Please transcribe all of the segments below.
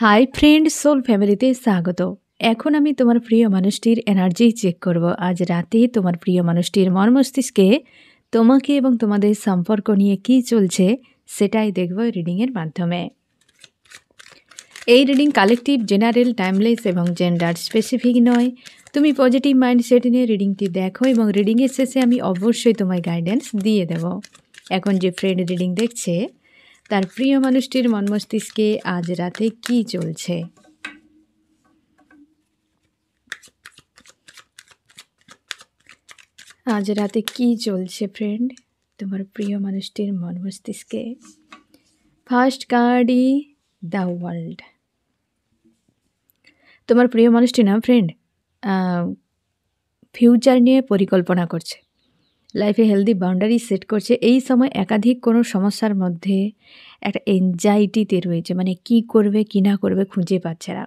Hi friend, soul ফ্যামিলিতে স্বাগত। এখন আমি তোমার প্রিয় মানুষটির এনার্জি চেক করব। আজ রাতে তোমার প্রিয় মানুষটির মন মস্তিষ্কে তোমাকে এবং তোমাদের সম্পর্ক নিয়ে কি চলছে সেটাই দেখব রিডিংয়ের মাধ্যমে। এই রিডিং কালেকটিভ, জেনারেল, টাইমলেস এবং জেন্ডার স্পেসিফিক নয়। তুমি পজিটিভ মাইন্ডসেট নিয়ে রিডিংটি দেখো এবং রিডিংয়ের শেষে আমি অবশ্যই তোমায় গাইডেন্স দিয়ে দেব। এখন যে ফ্রেন্ড রিডিং দেখছে তার প্রিয় মানুষটির মন মস্তিষ্কে আজ রাতে কি চলছে। আজ রাতে কি চলছে ফ্রেন্ড তোমার প্রিয় মানুষটির মন মস্তিষ্কে। ফার্স্ট কার্ডই দ্য ওয়ার্ল্ড। তোমার প্রিয় মানুষটি না ফ্রেন্ড ফিউচার নিয়ে পরিকল্পনা করছে, লাইফে হেলদি বাউন্ডারি সেট করছে। এই সময় একাধিক কোনো সমস্যার মধ্যে একটা এনজাইটিতে রয়েছে, মানে কি করবে কি না করবে খুঁজে পাচ্ছে না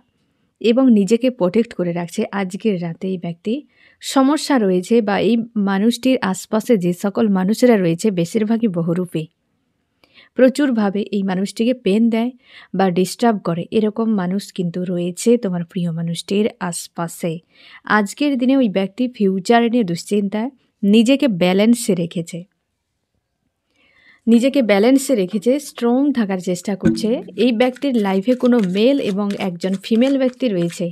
এবং নিজেকে প্রোটেক্ট করে রাখছে। আজকের রাতে এই ব্যক্তি সমস্যা রয়েছে বা এই মানুষটির আশপাশে যে সকল মানুষেরা রয়েছে বেশিরভাগই বহুরূপী, প্রচুরভাবে এই মানুষটিকে পেন দেয় বা ডিস্টার্ব করে, এরকম মানুষ কিন্তু রয়েছে তোমার প্রিয় মানুষটির আশপাশে। আজকের দিনে ওই ব্যক্তি ফিউচার নিয়ে দুশ্চিন্তায় নিজেকে ব্যালেন্সে রেখেছে, স্ট্রং থাকার চেষ্টা করছে। এই ব্যক্তির লাইফে কোনো মেল এবং একজন ফিমেল ব্যক্তি রয়েছে।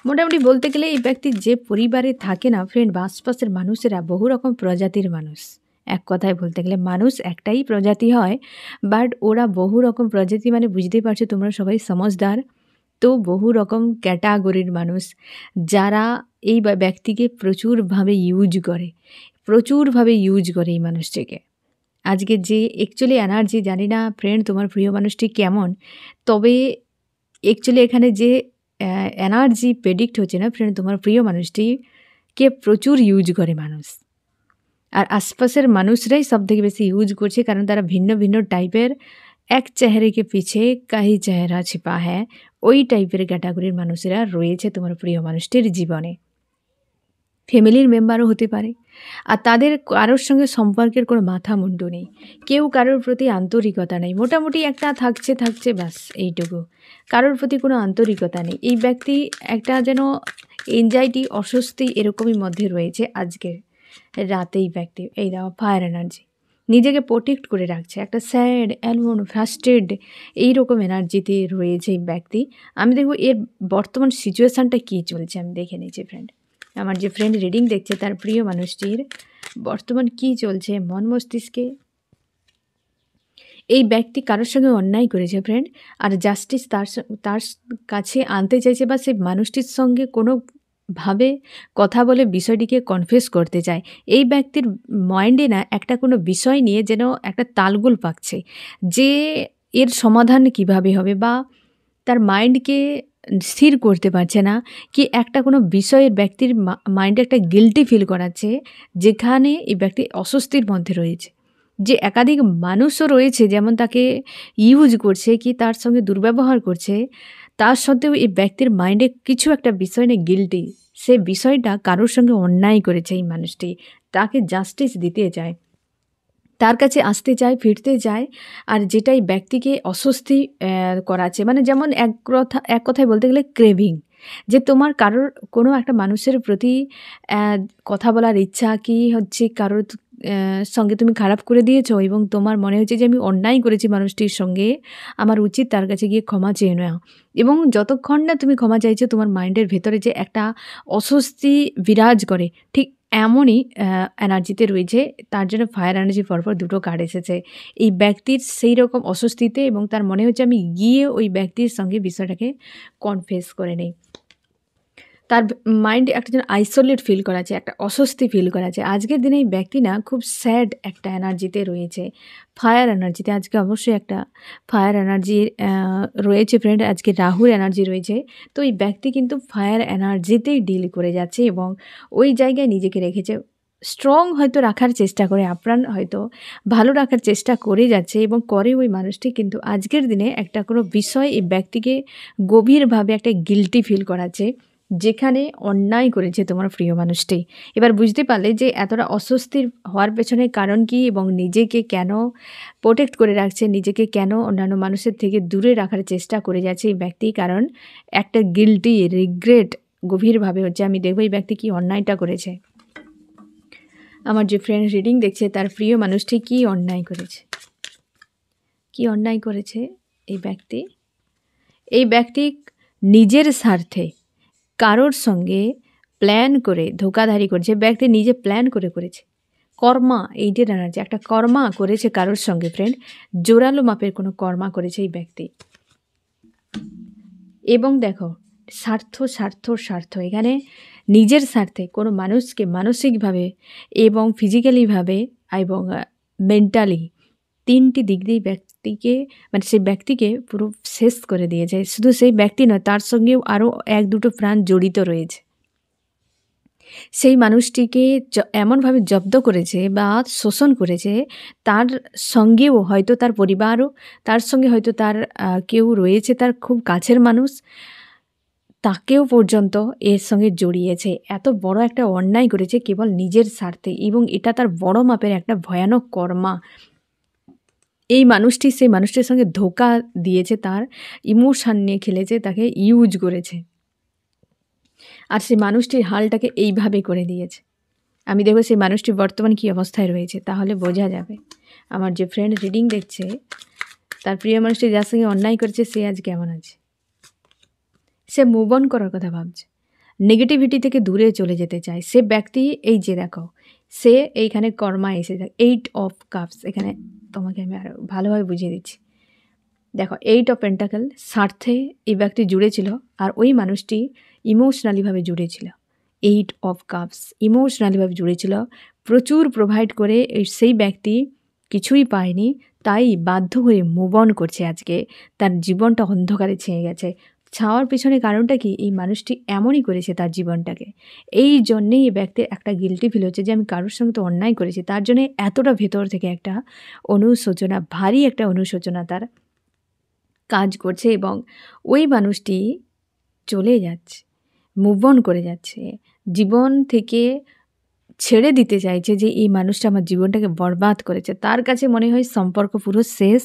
মোটামুটি বলতে গেলে এই ব্যক্তি যে পরিবারে থাকে না ফ্রেন্ড বা আশপাশের মানুষেরা বহু রকম প্রজাতির মানুষ। এক কথায় বলতে গেলে মানুষ একটাই প্রজাতি হয়, বাট ওরা বহু রকম প্রজাতি, মানে বুঝতেই পারছো তোমরা সবাই সমঝদার। তো বহু রকম ক্যাটাগরির মানুষ যারা এই ব্যক্তিকে প্রচুরভাবে ইউজ করে এই মানুষটিকে। আজকে যে অ্যাকচুয়ালি এনার্জি, জানি না ফ্রেন্ড তোমার প্রিয় মানুষটি কেমন, তবে অ্যাকচুয়ালি এখানে যে এনার্জি প্রেডিক্ট হচ্ছে না ফ্রেন্ড, তোমার প্রিয় মানুষটিকে প্রচুর ইউজ করে মানুষ, আর আশপাশের মানুষরাই সবথেকে বেশি ইউজ করছে, কারণ তারা ভিন্ন ভিন্ন টাইপের, এক চেহারে কে পিছে কাহি চেহারা ছিপা হ্যাঁ, ওই টাইপের ক্যাটাগরির মানুষেরা রয়েছে তোমার প্রিয় মানুষটির জীবনে। ফ্যামিলির মেম্বারও হতে পারে, আর তাদের কারোর সঙ্গে সম্পর্কের কোনো মাথা মুন্ডু নেই, কেউ কারোর প্রতি আন্তরিকতা নেই, মোটামুটি একটা থাকছে ব্যাস এইটুকু, কারোর প্রতি কোনো আন্তরিকতা নেই। এই ব্যক্তি একটা যেন এনজাইটি, অস্বস্তি এরকমই মধ্যে রয়েছে আজকের রাতেই ব্যক্তি। এই দাও ফায়ার এনার্জি, নিজেকে প্রোটেক্ট করে রাখছে, একটা স্যাড, অ্যালোন, ফ্রাস্ট্রেটেড এইরকম এনার্জিতে রয়েছে এই ব্যক্তি। আমি দেখব এর বর্তমান সিচুয়েশানটা কী চলছে, আমি দেখে নিচ্ছি ফ্রেন্ড। আমার যে ফ্রেন্ড রিডিং দেখছে তার প্রিয় মানুষটির বর্তমান কি চলছে মন মস্তিষ্কে। এই ব্যক্তি কারোর সঙ্গে অন্যায় করেছে ফ্রেন্ড, আর জাস্টিস তার কাছে আনতে চাইছে, বা সেই মানুষটির সঙ্গে কোনোভাবে কথা বলে বিষয়টিকে কনফেস করতে চায়। এই ব্যক্তির মাইন্ডে না একটা কোনো বিষয় নিয়ে যেন একটা তালগোল পাকছে, যে এর সমাধান কিভাবে হবে, বা তার মাইন্ডকে স্থির করতে পারছে না, কি একটা কোনো বিষয়ের ব্যক্তির মাইন্ডে একটা গিল্টি ফিল করাচ্ছে, যেখানে এই ব্যক্তি অস্বস্তির মধ্যে রয়েছে। যে একাধিক মানুষও রয়েছে যেমন তাকে ইউজ করছে, কি তার সঙ্গে দুর্ব্যবহার করছে, তার সত্ত্বেও এই ব্যক্তির মাইন্ডে কিছু একটা বিষয় নিয়ে গিল্টি, সে বিষয়টা কারোর সঙ্গে অন্যায় করেছে এই মানুষটি, তাকে জাস্টিস দিতে চায়, তার কাছে আসতে চায়, ফিরতে চায়, আর যেটাই ব্যক্তিকে অস্বস্তি করাচ্ছে। মানে যেমন এক কথায় বলতে গেলে ক্রেভিং, যে তোমার কারোর কোনো একটা মানুষের প্রতি কথা বলার ইচ্ছা, কি হচ্ছে কারোর সঙ্গে তুমি খারাপ করে দিয়েছো এবং তোমার মনে হচ্ছে যে আমি অন্যায় করেছি মানুষটির সঙ্গে, আমার উচিত তার কাছে গিয়ে ক্ষমা চেয়ে নেওয়া। এবং যতক্ষণ না তুমি ক্ষমা চাইছো, তোমার মাইন্ডের ভেতরে যে একটা অস্বস্তি বিরাজ করে, ঠিক এমনই এনার্জিতে রয়েছে। তার জন্য ফায়ার এনার্জি পরপর দুটো কার্ড এসেছে এই ব্যক্তির সেই রকম অস্বস্তিতে, এবং তার মনে হচ্ছে আমি গিয়ে ওই ব্যক্তির সঙ্গে বিষয়টাকে কনফেস করে নেই। তার মাইন্ডে একটা যেন আইসোলেট ফিল করাচ্ছে, একটা অস্বস্তি ফিল করাচ্ছে। আজকের দিনে এই ব্যক্তি না খুব স্যাড একটা এনার্জিতে রয়েছে, ফায়ার এনার্জিতে। আজকে অবশ্যই একটা ফায়ার এনার্জি রয়েছে ফ্রেন্ড, আজকে রাহুর এনার্জি রয়েছে। তো এই ব্যক্তি কিন্তু ফায়ার এনার্জিতেই ডিল করে যাচ্ছে এবং ওই জায়গায় নিজেকে রেখেছে, স্ট্রং হয়তো রাখার চেষ্টা করে, আপ্রাণ হয়তো ভালো রাখার চেষ্টা করে যাচ্ছে এবং করে ওই মানুষটি। কিন্তু আজকের দিনে একটা কোনো বিষয় এই ব্যক্তিকে গভীরভাবে একটা গিল্টি ফিল করাচ্ছে, যেখানে অন্যায় করেছে তোমার প্রিয় মানুষটি। এবার বুঝতে পারলে যে এতটা অস্বস্তির হওয়ার পেছনে কারণ কী এবং নিজেকে কেন প্রোটেক্ট করে রাখছে, নিজেকে কেন অন্যান্য মানুষের থেকে দূরে রাখার চেষ্টা করে যাচ্ছে এই ব্যক্তি। কারণ একটা গিল্টি রিগ্রেট গভীরভাবে হচ্ছে। আমি দেখব এই ব্যক্তি কী অন্যায়টা করেছে। আমার যে ফ্রেন্ড রিডিং দেখছে তার প্রিয় মানুষটি কী অন্যায় করেছে, কী অন্যায় করেছে এই ব্যক্তি। এই ব্যক্তি নিজের স্বার্থে কারোর সঙ্গে প্ল্যান করে ধোঁকাধারি করেছে। ব্যক্তি নিজে প্ল্যান করে করেছে। কর্মা, এইটার এনার্জি, একটা কর্মা করেছে কারোর সঙ্গে ফ্রেন্ড, জোরালো মাপের কোনো কর্মা করেছে এই ব্যক্তি। এবং দেখো স্বার্থ স্বার্থ স্বার্থ, এখানে নিজের স্বার্থে কোনো মানুষকে মানসিকভাবে এবং ফিজিক্যালিভাবে এবং মেন্টালি তিনটি দিক দিয়ে ব্যক্তিকে মানে সেই ব্যক্তিকে পুরো শেষ করে দিয়েছে। শুধু সেই ব্যক্তি নয়, তার সঙ্গেও আরও এক দুটো প্রাণ জড়িত রয়েছে। সেই মানুষটিকে এমনভাবে জব্দ করেছে বা শোষণ করেছে, তার সঙ্গেও হয়তো তার পরিবারও, তার সঙ্গে হয়তো তার কেউ রয়েছে তার খুব কাছের মানুষ, তাকেও পর্যন্ত এর সঙ্গে জড়িয়েছে। এত বড় একটা অন্যায় করেছে কেবল নিজের স্বার্থে, এবং এটা তার বড় মাপের একটা ভয়ানক কর্মা। এই মানুষটি সেই মানুষটির সঙ্গে ধোঁকা দিয়েছে, তার ইমোশান নিয়ে খেলেছে, তাকে ইউজ করেছে, আর সেই মানুষটির হালটাকে এইভাবে করে দিয়েছে। আমি দেখব সেই মানুষটি বর্তমান কী অবস্থায় রয়েছে, তাহলে বোঝা যাবে। আমার যে ফ্রেন্ড রিডিং দেখছে তার প্রিয় মানুষটি যার সঙ্গে অন্যায় করেছে সে আজ কেমন আছে। সে মুভ অন করার কথা ভাবছে, নেগেটিভিটি থেকে দূরে চলে যেতে চায় সে ব্যক্তি। এই যে দেখো সে এইখানে কর্মা এসে, 8 অফ কাপস, এখানে তোমাকে আমি আরও ভালোভাবে বুঝিয়ে দিচ্ছি। দেখো 8 অফ পেন্টাকেল, স্বার্থে এই ব্যক্তি জুড়েছিল আর ওই মানুষটি ইমোশনালিভাবে জুড়েছিল। 8 অফ কাপস, ইমোশনালিভাবে জুড়েছিল, প্রচুর প্রোভাইড করে সেই ব্যক্তি কিছুই পায়নি, তাই বাধ্য হয়ে মুভ অন করছে। আজকে তার জীবনটা অন্ধকারে ছেয়ে গেছে। ছাওয়ার পিছনে কারণটা কি, এই মানুষটি এমনই করেছে তার জীবনটাকে। এই জন্যেই এই ব্যক্তির একটা গিল্টি ফিল হচ্ছে যে আমি কারোর সঙ্গে তো অন্যায় করেছি, তার জন্যে এতটা ভেতর থেকে একটা অনুশোচনা, ভারী একটা অনুশোচনা তার কাজ করছে। এবং ওই মানুষটি চলে যাচ্ছে, মুভ অন করে যাচ্ছে, জীবন থেকে ছেড়ে দিতে চাইছে যে এই মানুষটা আমার জীবনটাকে বরবাদ করেছে। তার কাছে মনে হয় সম্পর্ক পুরো শেষ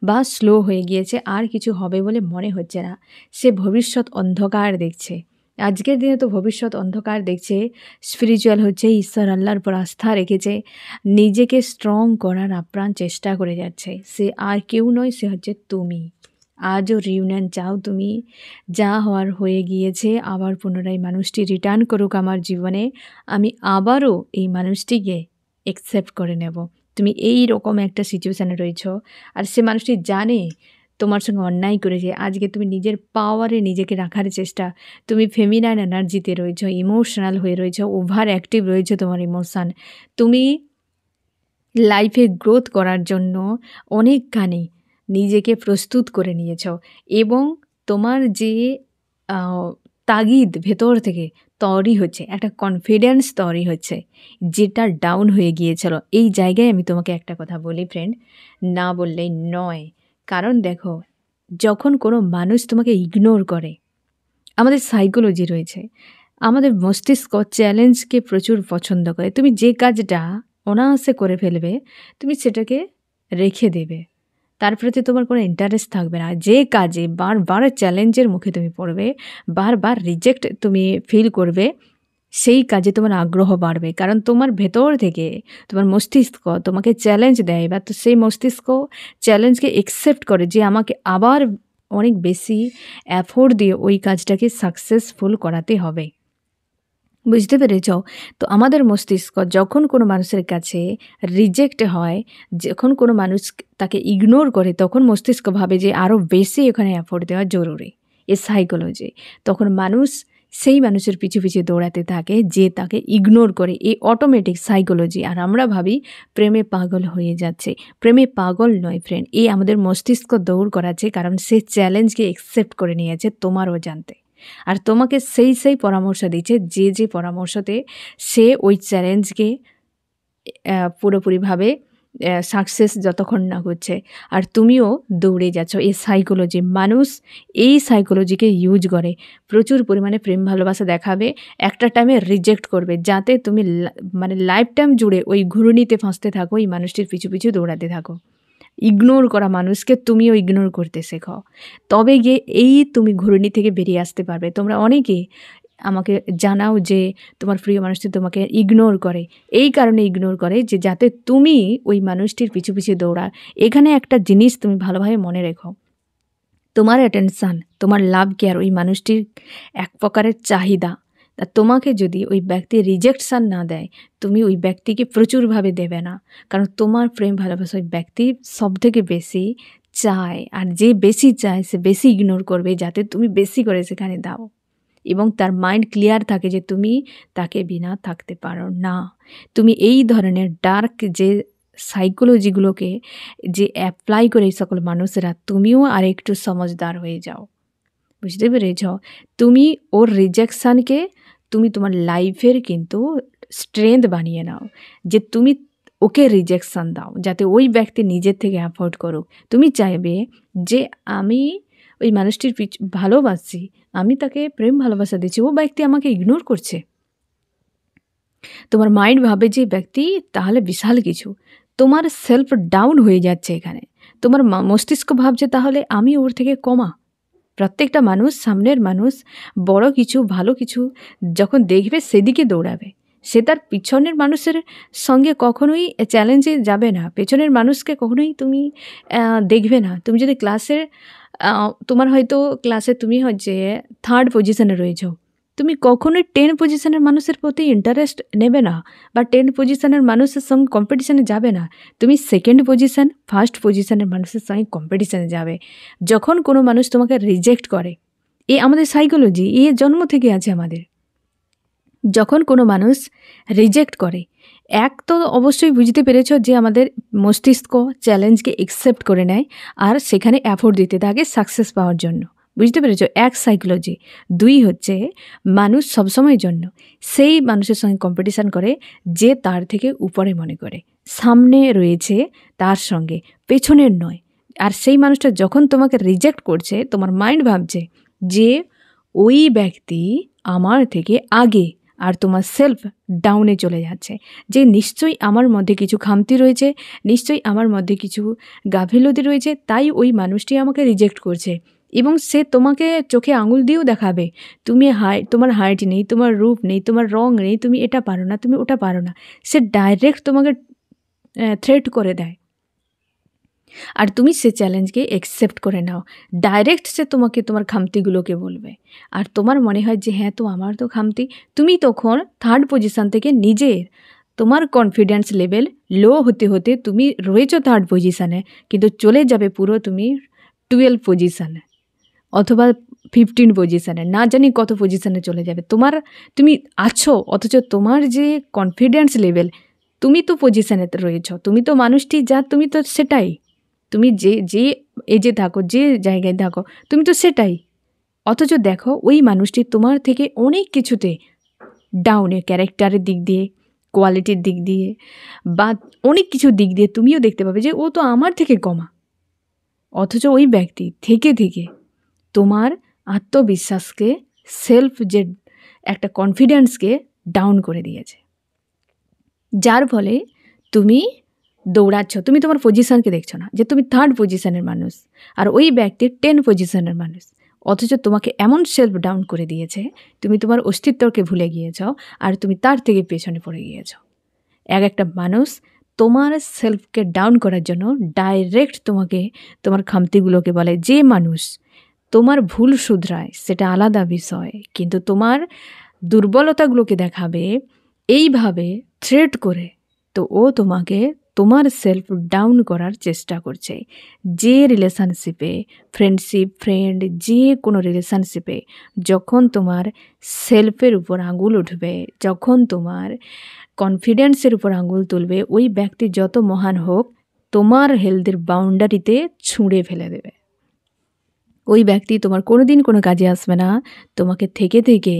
বা স্লো হয়ে গিয়েছে, আর কিছু হবে বলে মনে হচ্ছে না। সে ভবিষ্যৎ অন্ধকার দেখছে, আজকের দিনে তো ভবিষ্যৎ অন্ধকার দেখছে। স্পিরিচুয়াল হচ্ছে, ঈশ্বর আল্লাহর উপর আস্থা রেখেছে, নিজেকে স্ট্রং করার আপ্রাণ চেষ্টা করে যাচ্ছে। সে আর কেউ নয়, সে হচ্ছে তুমি। আজও রিউনিয়ন চাও তুমি, যা হওয়ার হয়ে গিয়েছে, আবার পুনরায় মানুষটি রিটার্ন করুক আমার জীবনে, আমি আবারও এই মানুষটিকে অ্যাকসেপ্ট করে নেব। তুমি এই রকম একটা সিচুয়েশানে রয়েছ, আর সে মানুষটি জানে তোমার সঙ্গে অন্যায় করেছে। আজকে তুমি নিজের পাওয়ারে নিজেকে রাখার চেষ্টা, তুমি ফেমিনাইন এনার্জিতে রয়েছ, ইমোশনাল হয়ে রয়েছ, ওভার অ্যাক্টিভ রয়েছে তোমার ইমোশান। তুমি লাইফে গ্রোথ করার জন্য অনেকখানি নিজেকে প্রস্তুত করে নিয়েছ, এবং তোমার যে তাগিদ ভেতর থেকে তৈরি হচ্ছে, একটা কনফিডেন্স তৈরি হচ্ছে, যেটা ডাউন হয়ে গিয়েছিল। এই জায়গায় আমি তোমাকে একটা কথা বলি ফ্রেন্ড, না বললেই নয়। কারণ দেখো, যখন কোনো মানুষ তোমাকে ইগনোর করে, আমাদের সাইকোলজি রয়েছে, আমাদের মস্তিষ্ক চ্যালেঞ্জকে প্রচুর পছন্দ করে। তুমি যে কাজটা অনায়াসে করে ফেলবে, তুমি সেটাকে রেখে দেবে, তার প্রতি তোমার কোনো ইন্টারেস্ট থাকবে না। যে কাজে বারবার চ্যালেঞ্জের মুখে তুমি পড়বে, বারবার রিজেক্ট তুমি ফিল করবে, সেই কাজে তোমার আগ্রহ বাড়বে। কারণ তোমার ভেতর থেকে তোমার মস্তিষ্ক তোমাকে চ্যালেঞ্জ দেয়, বা তো সেই মস্তিষ্ক চ্যালেঞ্জকে অ্যাকসেপ্ট করে যে আমাকে আবার অনেক বেশি এফোর্ট দিয়ে ওই কাজটাকে সাকসেসফুল করাতে হবে। বুঝতে পেরেছ? তো আমাদের মস্তিষ্ক যখন কোনো মানুষের কাছে রিজেক্ট হয়, যখন কোনো মানুষ তাকে ইগনোর করে, তখন মস্তিষ্ক ভাবে যে আরও বেশি এখানে এফোর্ট দেওয়া জরুরি। এ সাইকোলজি। তখন মানুষ সেই মানুষের পিছু পিছু দৌড়াতে থাকে যে তাকে ইগনোর করে, এই অটোমেটিক সাইকোলজি। আর আমরা ভাবি প্রেমে পাগল হয়ে যাচ্ছে। প্রেমে পাগল নয় ফ্রেন্ড, এই আমাদের মস্তিষ্ক দৌড় করাচ্ছে, কারণ সে চ্যালেঞ্জকে অ্যাকসেপ্ট করে নিয়েছে তোমারও জানতে, আর তোমাকে সেই পরামর্শ দিচ্ছে যে পরামর্শতে সে ওই চ্যালেঞ্জকে পুরোপুরিভাবে সাকসেস যতক্ষণ না করছে, আর তুমিও দৌড়ে যাচ্ছ। এই সাইকোলজি, মানুষ এই সাইকোলজিকে ইউজ করে, প্রচুর পরিমাণে প্রেম ভালোবাসা দেখাবে, একটা টাইমে রিজেক্ট করবে, যাতে তুমি মানে লাইফ টাইম জুড়ে ওই ঘূর্ণিতে ফাঁসতে থাকো, এই মানুষটির পিছু পিছু দৌড়াতে থাকো। ইগনোর করা মানুষকে তুমিও ইগনোর করতে শেখো, তবে গিয়ে এই তুমি ঘূর্ণি থেকে বেরিয়ে আসতে পারবে। তোমরা অনেকে আমাকে জানাও যে তোমার প্রিয় মানুষটি তোমাকে ইগনোর করে, এই কারণে ইগনোর করে যে যাতে তুমি ওই মানুষটির পিছু পিছু দৌড়া। এখানে একটা জিনিস তুমি ভালোভাবে মনে রেখো, তোমার অ্যাটেনশান, তোমার লাভ কেয়ার ওই মানুষটির এক প্রকারের চাহিদা। তা তোমাকে যদি ওই ব্যক্তি রিজেকশান না দেয়, তুমি ওই ব্যক্তিকে প্রচুরভাবে দেবে না, কারণ তোমার প্রেম ভালোবাসা ওই ব্যক্তি সব থেকে বেশি চায়, আর যে বেশি চায় সে বেশি ইগনোর করবে, যাতে তুমি বেশি করে সেখানে দাও এবং তার মাইন্ড ক্লিয়ার থাকে যে তুমি তাকে বিনা থাকতে পারো না। তুমি এই ধরনের ডার্ক যে সাইকোলজিগুলোকে যে অ্যাপ্লাই করে এই সকল মানুষেরা, তুমিও আর একটু সমঝদার হয়ে যাও, বুঝতে পেরেছ? তুমি ওর রিজেকশানকে তুমি তোমার লাইফের কিন্তু স্ট্রেংথ বানিয়ে নাও, যে তুমি ওকে রিজেকশান দাও যাতে ওই ব্যক্তি নিজের থেকে অ্যাফোর্ড করুক। তুমি চাইবে যে আমি ওই মানুষটির ভালোবাসি, আমি তাকে প্রেম ভালোবাসা দিচ্ছি, ও ব্যক্তি আমাকে ইগনোর করছে। তোমার মাইন্ড ভাবে যে ব্যক্তি তাহলে বিশাল কিছু, তোমার সেলফ ডাউন হয়ে যাচ্ছে এখানে। তোমার মস্তিষ্ক ভাবছে তাহলে আমি ওর থেকে কমা। প্রত্যেকটা মানুষ, সামনের মানুষ বড় কিছু ভালো কিছু যখন দেখবে সেদিকে দৌড়াবে, সে তার পিছনের মানুষের সঙ্গে কখনোই চ্যালেঞ্জে যাবে না, পেছনের মানুষকে কখনোই তুমি দেখবে না। তুমি যদি ক্লাসের তোমার হয়তো ক্লাসে তুমি হচ্ছে 3rd পজিশনে রয়েছ, তুমি কখনোই 10 পজিশনের মানুষের প্রতি ইন্টারেস্ট নেবে না, বা 10 পজিশনের মানুষের সঙ্গে কম্পিটিশানে যাবে না। তুমি 2nd পজিশন, 1st পজিশনের মানুষের সঙ্গে কম্পিটিশানে যাবে। যখন কোনো মানুষ তোমাকে রিজেক্ট করে, এ আমাদের সাইকোলজি, এ জন্ম থেকে আছে আমাদের। যখন কোনো মানুষ রিজেক্ট করে, এক তো অবশ্যই বুঝতে পেরেছ যে আমাদের মস্তিষ্ক চ্যালেঞ্জকে অ্যাকসেপ্ট করে নেয় আর সেখানে এফোর্ট দিতে থাকে সাকসেস পাওয়ার জন্য, বুঝতে পেরেছ? এক সাইকোলজি। 2 হচ্ছে মানুষ সবসময়ের জন্য সেই মানুষের সঙ্গে কম্পিটিশান করে যে তার থেকে উপরে মনে করে, সামনে রয়েছে তার সঙ্গে, পেছনের নয়। আর সেই মানুষটা যখন তোমাকে রিজেক্ট করছে, তোমার মাইন্ড ভাবছে যে ওই ব্যক্তি আমার থেকে আগে, আর তোমার সেলফ ডাউনে চলে যাচ্ছে, যে নিশ্চয়ই আমার মধ্যে কিছু খামতি রয়েছে, নিশ্চয়ই আমার মধ্যে কিছু গাফিলতি রয়েছে, তাই ওই মানুষটি আমাকে রিজেক্ট করছে। এবং সে তোমাকে চোখে আঙুল দিয়েও দেখাবে, তুমি তোমার হাইট নেই, তোমার রূপ নেই, তোমার রং নেই, তুমি এটা পারো না, তুমি ওটা পারো না। সে ডাইরেক্ট তোমাকে থ্রেট করে দেয়, আর তুমি সে চ্যালেঞ্জকে অ্যাকসেপ্ট করে নাও। ডাইরেক্ট সে তোমাকে তোমার খামতিগুলোকে বলবে, আর তোমার মনে হয় যে হ্যাঁ তো আমার তো খামতি। তুমি তখন 3rd পজিশান থেকে নিজের তোমার কনফিডেন্স লেভেল লো হতে হতে তুমি রয়েছো 3rd পজিশানে, কিন্তু চলে যাবে পুরো তুমি 12 পজিশানে অথবা 15 পজিশানে, না জানি কত পজিশানে চলে যাবে। তুমি আছো, অথচ তোমার যে কনফিডেন্স লেভেল, তুমি তো পজিশানে রয়েছ, তুমি তো মানুষটি যা, তুমি তো সেটাই, তুমি যে এজে থাকো, যে জায়গায় থাকো, তুমি তো সেটাই। অথচ দেখো ওই মানুষটি তোমার থেকে অনেক কিছুতে ডাউনে, ক্যারেক্টারের দিক দিয়ে, কোয়ালিটির দিক দিয়ে, বা অনেক কিছু দিক দিয়ে তুমিও দেখতে পাবে যে ও তো আমার থেকে কমা। অথচ ওই ব্যক্তি থেকে থেকে তোমার আত্মবিশ্বাসকে, সেলফ যে একটা কনফিডেন্সকে ডাউন করে দিয়েছে, যার ফলে তুমি দৌড়াচ্ছ, তুমি তোমার পজিশানকে দেখছো না, যে তুমি 3rd পজিশানের মানুষ আর ওই ব্যক্তি 10 পজিশানের মানুষ। অথচ তোমাকে এমন সেলফ ডাউন করে দিয়েছে, তুমি তোমার অস্তিত্বকে ভুলে গিয়েছ, আর তুমি তার থেকে পেছনে পড়ে গিয়েছ। একটা মানুষ তোমার সেলফকে ডাউন করার জন্য ডাইরেক্ট তোমাকে তোমার খামতিগুলোকে বলে। যে মানুষ তোমার ভুল শুধরায় সেটা আলাদা বিষয়, কিন্তু তোমার দুর্বলতাগুলোকে দেখাবে এইভাবে থ্রেট করে, তো ও তোমাকে তোমার সেলফ ডাউন করার চেষ্টা করছে। যে রিলেশনশিপে, ফ্রেন্ডশিপ, ফ্রেন্ড, যে কোনো রিলেশনশিপে যখন তোমার সেলফের উপর আঙুল উঠবে, যখন তোমার কনফিডেন্সের উপর আঙুল তুলবে, ওই ব্যক্তি যত মহান হোক তোমার হেলথের বাউন্ডারিতে ছুঁড়ে ফেলে দেবে। ওই ব্যক্তি তোমার কোনো দিন কোনো কাজে আসবে না, তোমাকে থেকে থেকে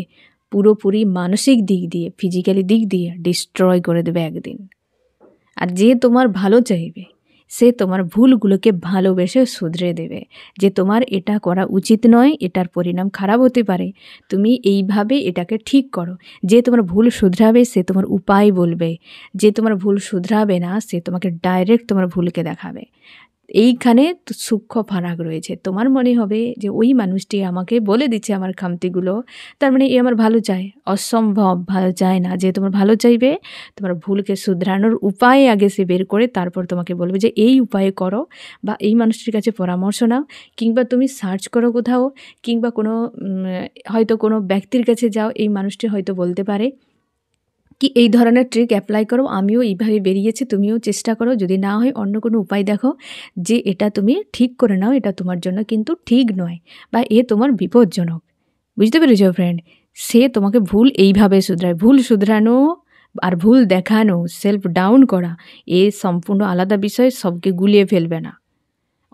পুরোপুরি মানসিক দিক দিয়ে, ফিজিক্যালি দিক দিয়ে ডিস্ট্রয় করে দেবে একদিন। আর যে তোমার ভালো চাইবে সে তোমার ভুলগুলোকে ভালোবেসে শুধরে দেবে, যে তোমার এটা করা উচিত নয়, এটার পরিণাম খারাপ হতে পারে, তুমি এইভাবে এটাকে ঠিক করো। যে তোমার ভুল শুধরাবে সে তোমার উপায় বলবে, যে তোমার ভুল শুধরাবে না সে তোমাকে ডাইরেক্ট তোমার ভুলকে দেখাবে। এইখানে সূক্ষ্ম ফারাক রয়েছে। তোমার মনে হবে যে ওই মানুষটি আমাকে বলে দিচ্ছে আমার খামতিগুলো, তার মানে এ আমার ভালো চায়। অসম্ভব, ভালো চায় না। যে তোমার ভালো চাইবে, তোমার ভুলকে শুধরানোর উপায় আগে সে বের করে তারপর তোমাকে বলবে যে এই উপায়ে করো, বা এই মানুষটির কাছে পরামর্শ নাও, কিংবা তুমি সার্চ করো কোথাও, কিংবা কোনো হয়তো কোনো ব্যক্তির কাছে যাও, এই মানুষটি হয়তো বলতে পারে কি এই ধরনের ট্রিক অ্যাপ্লাই করো, আমিও এইভাবে বেরিয়েছি, তুমিও চেষ্টা করো, যদি না হয় অন্য কোনো উপায় দেখো, যে এটা তুমি ঠিক করে নাও, এটা তোমার জন্য কিন্তু ঠিক নয়, বা এ তোমার বিপজ্জনক। বুঝতে পেরেছো ফ্রেন্ড? সে তোমাকে ভুল এইভাবে শুধরায়। ভুল শুধরানো আর ভুল দেখানো, সেলফ ডাউন করা, এ সম্পূর্ণ আলাদা বিষয়, সবকে গুলিয়ে ফেলবে না,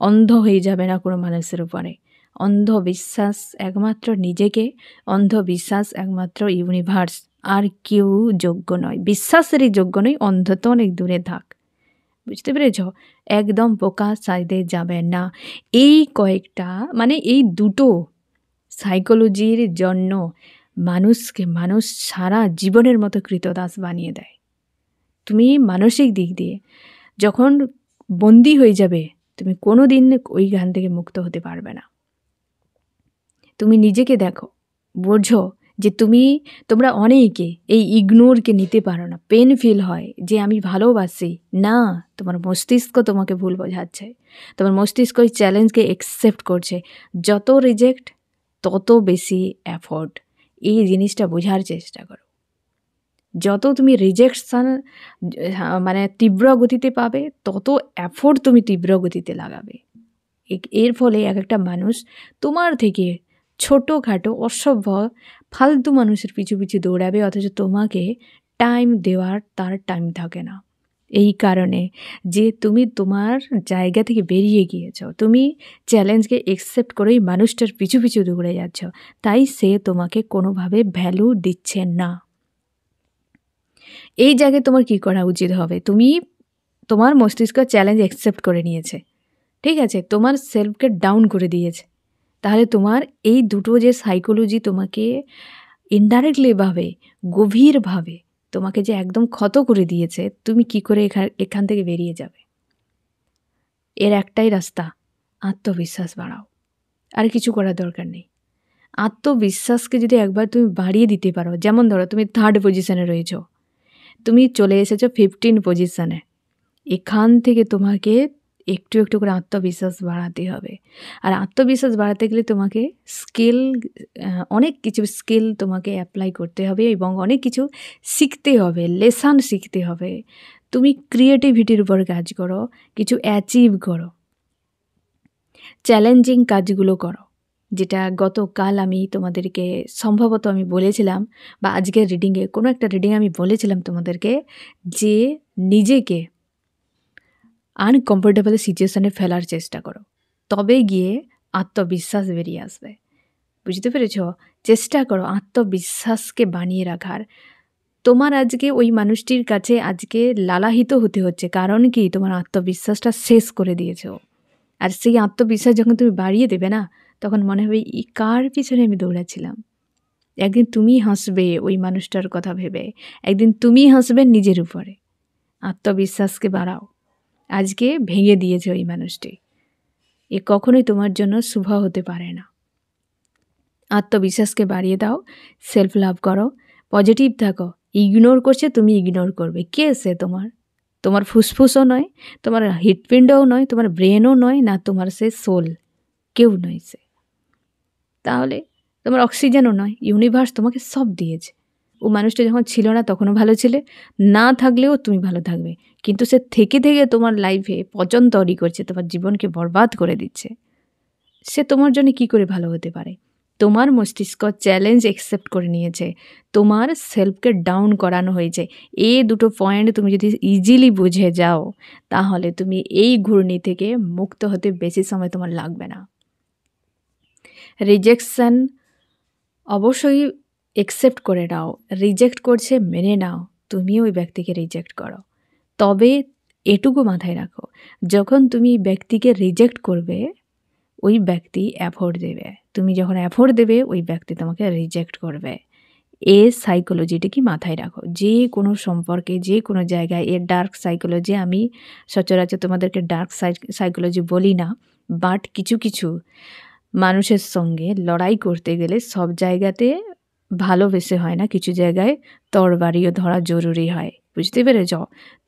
অন্ধ হয়ে যাবে না কোনো মানুষের উপরে। অন্ধবিশ্বাস একমাত্র নিজেকে, অন্ধবিশ্বাস একমাত্র ইউনিভার্স, আর কেউ যোগ্য নয়। বিশ্বাসেরই যোগ্য নয়, অন্ধ তো অনেক দূরে থাক। বুঝতে পেরেছ? একদম বোকা সাইডে যাবে না। এই কয়েকটা মানে এই দুটো সাইকোলজির জন্য মানুষকে মানুষ সারা জীবনের মতো কৃতদাস বানিয়ে দেয়। তুমি মানসিক দিক দিয়ে যখন বন্দী হয়ে যাবে, তুমি কোনো দিন ওই গান থেকে মুক্ত হতে পারবে না। তুমি নিজেকে দেখো, বোঝো যে তোমরা অনেকে এই ইগনোরকে নিতে পারো না। পেন ফিল হয় যে আমি ভালোবাসি না, তোমার মস্তিষ্ক তোমাকে ভুল বোঝাচ্ছে। তোমার মস্তিষ্ক ওই চ্যালেঞ্জকে অ্যাকসেপ্ট করছে। যত রিজেক্ট তত বেশি এফোর্ট। এই জিনিসটা বোঝার চেষ্টা করো। যত তুমি রিজেকশন মানে তীব্র গতিতে পাবে, তত এফোর্ট তুমি তীব্র গতিতে লাগাবে। এর ফলে এক একটা মানুষ তোমার থেকে ছোটোখাটো অসভ্য ফালতু মানুষের পিছু পিছু দৌড়াবে, অথচ তোমাকে টাইম দেওয়ার তার টাইম থাকে না। এই কারণে যে তুমি তোমার জায়গা থেকে বেরিয়ে গিয়েছ, তুমি চ্যালেঞ্জকে অ্যাকসেপ্ট করেই মানুষটার পিছু পিছু দৌড়ে যাচ্ছ, তাই সে তোমাকে কোনোভাবে ভ্যালু দিচ্ছে না। এই জায়গায় তোমার কি করা উচিত হবে? তোমার মস্তিষ্ক চ্যালেঞ্জ অ্যাকসেপ্ট করে নিয়েছে, ঠিক আছে, তোমার সেলফকে ডাউন করে দিয়েছে। তাহলে তোমার এই দুটো যে সাইকোলজি তোমাকে ইনডাইরেক্টলিভাবে, গভীরভাবে তোমাকে যে একদম ক্ষত করে দিয়েছে, তুমি কি করে এখান থেকে বেরিয়ে যাবে? এর একটাই রাস্তা, আত্মবিশ্বাস বাড়াও। আর কিছু করার দরকার নেই। আত্মবিশ্বাসকে যদি একবার তুমি বাড়িয়ে দিতে পারো, যেমন ধরো তুমি 3rd পজিশনে রয়েছ, তুমি চলে এসেছো 15 পজিশনে, এখান থেকে তোমাকে একটু একটু করে আত্মবিশ্বাস বাড়াতে হবে। আর আত্মবিশ্বাস বাড়াতে গেলে তোমাকে অনেক কিছু স্কিল তোমাকে অ্যাপ্লাই করতে হবে এবং অনেক কিছু শিখতে হবে, লেসন শিখতে হবে। তুমি ক্রিয়েটিভিটির উপর কাজ করো, কিছু অ্যাচিভ করো, চ্যালেঞ্জিং কাজগুলো করো, যেটা গতকাল আমি তোমাদেরকে সম্ভবত আমি বলেছিলাম, বা আজকের রিডিংয়ে কোনো একটা রিডিংয়ে আমি বলেছিলাম তোমাদেরকে, যে নিজেকে আনকমফোর্টেবল সিচুয়েশানে ফেলার চেষ্টা করো, তবে গিয়ে আত্মবিশ্বাস বেরিয়ে আসবে। বুঝতে পেরেছ? চেষ্টা করো আত্মবিশ্বাসকে বানিয়ে রাখার। তোমার আজকে ওই মানুষটির কাছে আজকে লালাহিত হতে হচ্ছে, কারণ কি তোমার আত্মবিশ্বাসটা শেষ করে দিয়েছ। আর সেই আত্মবিশ্বাস যখন তুমি বাড়িয়ে দেবে না, তখন মনে হবে কার পিছনে আমি দৌড়াচ্ছিলাম। একদিন তুমি হাসবে ওই মানুষটার কথা ভেবে, একদিন তুমি হাসবে নিজের উপরে। আত্মবিশ্বাসকে বাড়াও। আজকে ভেঙে দিয়েছে ওই মানুষটি, এ কখনোই তোমার জন্য শুভ হতে পারে না। আত্মবিশ্বাসকে বাড়িয়ে দাও, সেলফ লাভ করো, পজিটিভ থাকো। ইগনোর করছে, তুমি ইগনোর করবে। কে সে? তোমার ফুসফুসও নয়, তোমার হৃৎপিণ্ডও নয়, তোমার ব্রেনও নয়, না তোমার সে সোল, কেউ নয় সে। তাহলে তোমার অক্সিজেনও নয়। ইউনিভার্স তোমাকে সব দিয়েছে। ও মানুষটা যখন ছিল না তখনও ভালো ছিলে, না থাকলেও তুমি ভালো থাকবে, কিন্তু সে থেকে থেকে তোমার লাইফে পচন তৈরি করছে, তোমার জীবনকে বরবাদ করে দিচ্ছে। সে তোমার জন্য কি করে ভালো হতে পারে? তোমার মস্তিষ্ক চ্যালেঞ্জ অ্যাকসেপ্ট করে নিয়েছে, তোমার সেলফকে ডাউন করানো হয়েছে। এই দুটো পয়েন্ট তুমি যদি ইজিলি বুঝে যাও, তাহলে তুমি এই ঘূর্ণি থেকে মুক্ত হতে বেশি সময় তোমার লাগবে না। রিজেকশন অবশ্যই অ্যাকসেপ্ট করে নাও। রিজেক্ট করছে মেনে নাও, তুমিও ওই ব্যক্তিকে রিজেক্ট করো, তবে এটুকু মাথায় রাখো। যখন তুমি ব্যক্তিকে রিজেক্ট করবে, ওই ব্যক্তি এফোর্ট দেবে। তুমি যখন এফোর্ট দেবে, ওই ব্যক্তি তোমাকে রিজেক্ট করবে। এ সাইকোলজিটা কি মাথায় রাখো। যে কোনো সম্পর্কে, যে কোনো জায়গায় এর ডার্ক সাইকোলজি, আমি সচরাচর তোমাদেরকে ডার্ক সাইকোলজি বলি না, বাট কিছু কিছু মানুষের সঙ্গে লড়াই করতে গেলে সব জায়গাতে ভালোবেসে হয় না, কিছু জায়গায় তরবারিও ধরা জরুরি হয়। বুঝতে পেরেছ?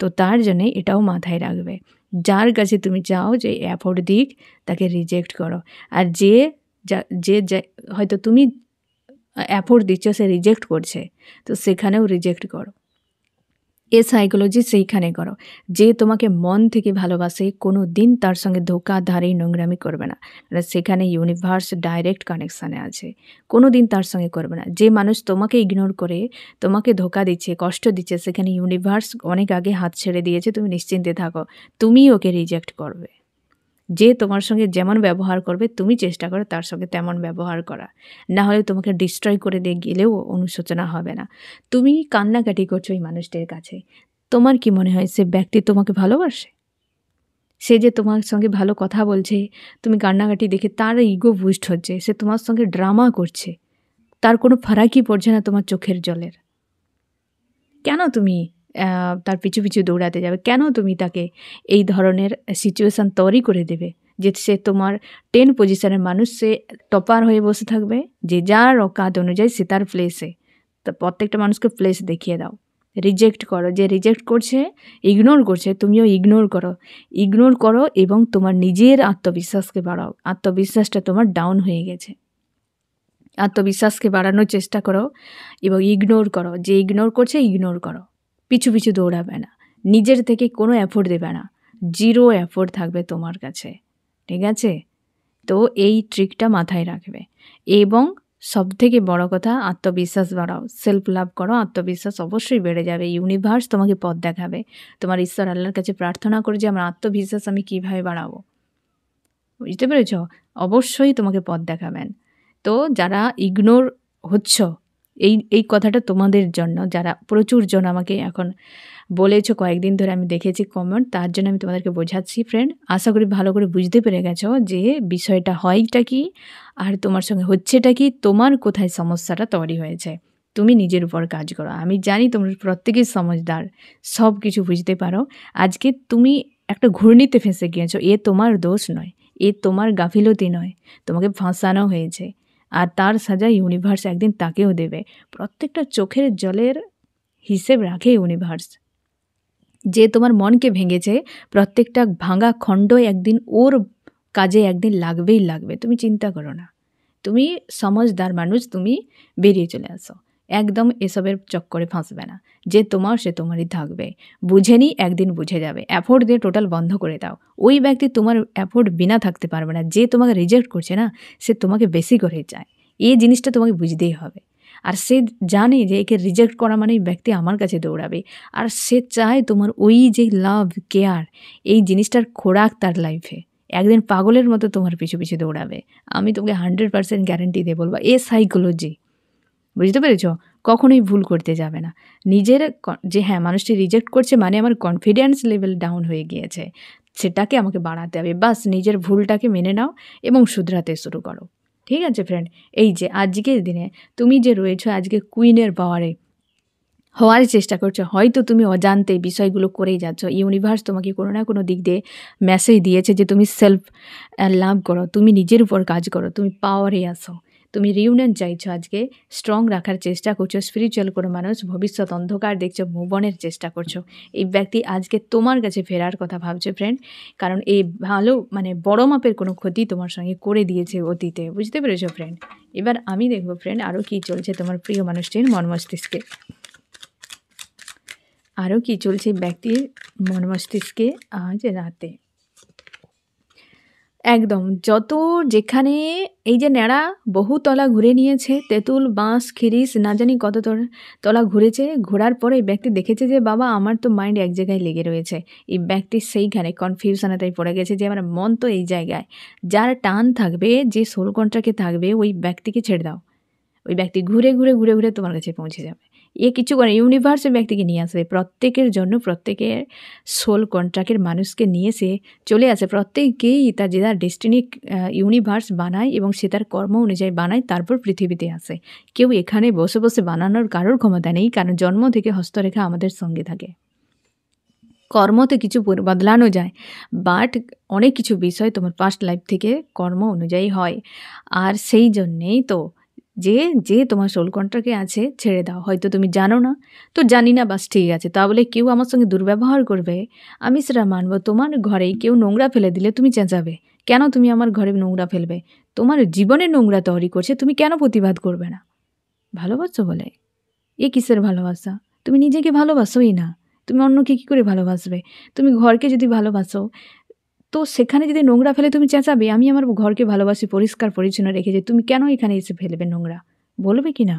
তো তার জন্যে এটাও মাথায় রাখবে। যার কাছে তুমি চাও যে এফোর্ট দিক, তাকে রিজেক্ট করো। আর যে হয়তো তুমি এফোর্ট দিচ্ছ, সে রিজেক্ট করছে, তো সেখানেও রিজেক্ট করো। এ সাইকোলজি সেইখানে করো। যে তোমাকে মন থেকে ভালোবাসে, কোনো দিন তার সঙ্গে ধোঁকাধারি নোংরামি করবে না, কারণ সেখানে ইউনিভার্স ডাইরেক্ট কানেকশানে আছে। কোনো দিন তার সঙ্গে করবে না। যে মানুষ তোমাকে ইগনোর করে, তোমাকে ধোঁকা দিচ্ছে, কষ্ট দিচ্ছে, সেখানে ইউনিভার্স অনেক আগে হাত ছেড়ে দিয়েছে। তুমি নিশ্চিন্তে থাকো, তুমি ওকে রিজেক্ট করবে। যে তোমার সঙ্গে যেমন ব্যবহার করবে, তুমি চেষ্টা করো তার সঙ্গে তেমন ব্যবহার করা, না হলে তোমাকে ডিস্ট্রয় করে দিয়ে গেলেও অনুশোচনা হবে না। তুমি কান্নাকাটি করছো এই মানুষটির কাছে, তোমার কি মনে হয় সে ব্যক্তি তোমাকে ভালোবাসে? সে যে তোমার সঙ্গে ভালো কথা বলছে, তুমি কান্নাকাটি দেখে তার ইগো বুস্ট হচ্ছে, সে তোমার সঙ্গে ড্রামা করছে, তার কোনো ফারাকই পড়ছে না তোমার চোখের জলের। কেন তুমি তার পিছু পিছু দৌড়াতে যাবে? কেন তুমি তাকে এই ধরনের সিচুয়েশান তৈরি করে দেবে যে সে তোমার 10 পজিশনের মানুষ, সে টপার হয়ে বসে থাকবে? যে যার অকাত অনুযায়ী সে তার প্লেসে। তো প্রত্যেকটা মানুষকে প্লেস দেখিয়ে দাও। রিজেক্ট করো। যে রিজেক্ট করছে, ইগনোর করছে, তুমিও ইগনোর করো। ইগনোর করো এবং তোমার নিজের আত্মবিশ্বাসকে বাড়াও। আত্মবিশ্বাসটা তোমার ডাউন হয়ে গেছে, আত্মবিশ্বাসকে বাড়ানোর চেষ্টা করো এবং ইগনোর করো। যে ইগনোর করছে, ইগনোর করো। পিছু পিছু দৌড়াবে না, নিজের থেকে কোনো এফোর্ট দেবে না, জিরো এফোর্ট থাকবে তোমার কাছে। ঠিক আছে? তো এই ট্রিকটা মাথায় রাখবে। এবং সবথেকে বড় কথা, আত্মবিশ্বাস বাড়াও, সেলফ লাভ করো, আত্মবিশ্বাস অবশ্যই বেড়ে যাবে। ইউনিভার্স তোমাকে পথ দেখাবে। তোমার ঈশ্বর আল্লাহর কাছে প্রার্থনা করে যে আমার আত্মবিশ্বাস আমি কীভাবে বাড়াবো। বুঝতে পেরেছ? অবশ্যই তোমাকে পথ দেখাবেন। তো যারা ইগনোর হচ্ছ, এই কথাটা তোমাদের জন্য, যারা প্রচুর জন আমাকে এখন বলেছো কয়েকদিন ধরে, আমি দেখেছি কমেন্ট, তার জন্য আমি তোমাদেরকে বোঝাচ্ছি ফ্রেন্ড। আশা করি ভালো করে বুঝতে পেরে গেছো যে বিষয়টা হয়টা কি আর তোমার সঙ্গে হচ্ছেটা কি, তোমার কোথায় সমস্যাটা তৈরি হয়েছে। তুমি নিজের উপর কাজ করো। আমি জানি তোমরা প্রত্যেকেই সমঝদার, সব কিছু বুঝতে পারো। আজকে তুমি একটা ঘূর্ণিতে ফেঁসে গিয়েছো, এ তোমার দোষ নয়, এ তোমার গাফিলতি নয়, তোমাকে ফাঁসানো হয়েছে। আর তার সাজা ইউনিভার্স একদিন তাকেও দেবে। প্রত্যেকটা চোখের জলের হিসেব রাখে ইউনিভার্স। যে তোমার মনকে ভেঙেছে, প্রত্যেকটা ভাঙা খণ্ড একদিন ওর কাজে একদিন লাগবেই লাগবে। তুমি চিন্তা করো না, তুমি সমঝদার মানুষ, তুমি বেরিয়ে চলে আসো। একদম এসবের চক্করে ফাঁসবে না। যে তোমার, সে তোমারই থাকবে। বুঝেনি, একদিন বুঝে যাবে। এফোর্ট দিয়ে টোটাল বন্ধ করে দাও। ওই ব্যক্তি তোমার এফোর্ট বিনা থাকতে পারবে না। যে তোমাকে রিজেক্ট করছে না, সে তোমাকে বেশি করে চায়। এই জিনিসটা তোমাকে বুঝতেই হবে। আর সে জানে যে একে রিজেক্ট করা মানে ব্যক্তি আমার কাছে দৌড়াবে। আর সে চায় তোমার ওই যে লাভ, কেয়ার, এই জিনিসটার খোরাক তার লাইফে। একদিন পাগলের মতো তোমার পিছু পিছু দৌড়াবে। আমি তোমাকে 100% গ্যারেন্টি দিয়ে বলবো। এ সাইকোলজি, বুঝতে পেরেছ? কখনোই ভুল করতে যাবে না। নিজের যে হ্যাঁ মানুষটি রিজেক্ট করছে মানে আমার কনফিডেন্স লেভেল ডাউন হয়ে গিয়েছে, সেটাকে আমাকে বাড়াতে হবে। বাস নিজের ভুলটাকে মেনে নাও এবং শুধরাতে শুরু করো। ঠিক আছে ফ্রেন্ড? এই যে আজকের দিনে তুমি যে রয়েছো আজকে কুইনের পাওয়ারে হওয়ার চেষ্টা করছো, হয়তো তুমি অজান্তে বিষয়গুলো করেই যাচ্ছ। ইউনিভার্স তোমাকে কোনো না কোনো দিক দিয়ে মেসেজ দিয়েছে যে তুমি সেলফ লাভ করো, তুমি নিজের উপর কাজ করো, তুমি পাওয়ারে আসো। তুমি রিউনিয়ন চাইছো, আজকে স্ট্রং রাখার চেষ্টা করছো, স্পিরিচুয়াল কোনো মানুষ, ভবিষ্যৎ অন্ধকার দেখছো, মুভনের চেষ্টা করছো। এই ব্যক্তি আজকে তোমার কাছে ফেরার কথা ভাবছে ফ্রেন্ড, কারণ এই ভালো মানে বড় মাপের কোনো ক্ষতি তোমার সঙ্গে করে দিয়েছে অতীতে। বুঝতে পেরেছো ফ্রেন্ড? এবার আমি দেখবো ফ্রেন্ড আরও কী চলছে তোমার প্রিয় মানুষটির মন মস্তিষ্কে, আরও কী চলছে ব্যক্তির মন মস্তিষ্কে আজ রাতে। একদম যত যেখানে এই যে ন্যাড়া বহু তলা ঘুরে নিয়েছে, তেঁতুল, বাঁশ, খিরিস, না জানি কত তলা ঘুরেছে। ঘোরার পরে এই ব্যক্তি দেখেছে যে বাবা আমার তো মাইন্ড এক জায়গায় লেগে রয়েছে। এই ব্যক্তি সেইখানে কনফিউশনেতেই পড়ে গেছে যে আমার মন তো এই জায়গায়। যার টান থাকবে, যে সোল কন্ট্রাক্টে থাকবে, ওই ব্যক্তিকে ছেড়ে দাও। ওই ব্যক্তি ঘুরে ঘুরে ঘুরে ঘুরে তোমার কাছে পৌঁছে যাবে। এ কিছু করে ইউনিভার্স ওই ব্যক্তিকে নিয়ে আসবে প্রত্যেকের জন্য, প্রত্যেকের সোল কন্ট্রাক্টের মানুষকে নিয়ে সে চলে আসে। প্রত্যেকেই তার যে তার ডেস্টিনি ইউনিভার্স বানায় এবং সে তার কর্ম অনুযায়ী বানায়, তারপর পৃথিবীতে আসে। কেউ এখানে বসে বসে বানানোর কারোর ক্ষমতা নেই, কারণ জন্ম থেকে হস্তরেখা আমাদের সঙ্গে থাকে। কর্মতে কিছু বদলানো যায়, বাট অনেক কিছু বিষয় তোমার পাস্ট লাইফ থেকে কর্ম অনুযায়ী হয়। আর সেই জন্যেই তো যে তোমার সোল কন্ট্রাক্টে আছে ছেড়ে দাও। হয়তো তুমি জানো না, তো জানি না, বাস ঠিক আছে। তা বলে কেউ আমার সঙ্গে দুর্ব্যবহার করবে, আমি সেটা মানব। তোমার ঘরেই কেউ নোংরা ফেলে দিলে তুমি চেঁচাবে, কেন তুমি আমার ঘরে নোংরা ফেলবে? তোমার জীবনে নোংরা তৈরি করছে, তুমি কেন প্রতিবাদ করবে না? ভালোবাসো বলে? এ কিসের ভালোবাসা? তুমি নিজেকে ভালোবাসোই না, তুমি অন্যকে কী করে ভালোবাসবে? তুমি ঘরকে যদি ভালোবাসো, তো সেখানে যদি নোংরা ফেলে তুমি চেঁচাবে, আমি আমার ঘরকে ভালোবাসি, পরিষ্কার পরিচ্ছন্ন রেখেছি, তুমি কেন এখানে এসে ফেলবে নোংরা? বলবে কি না?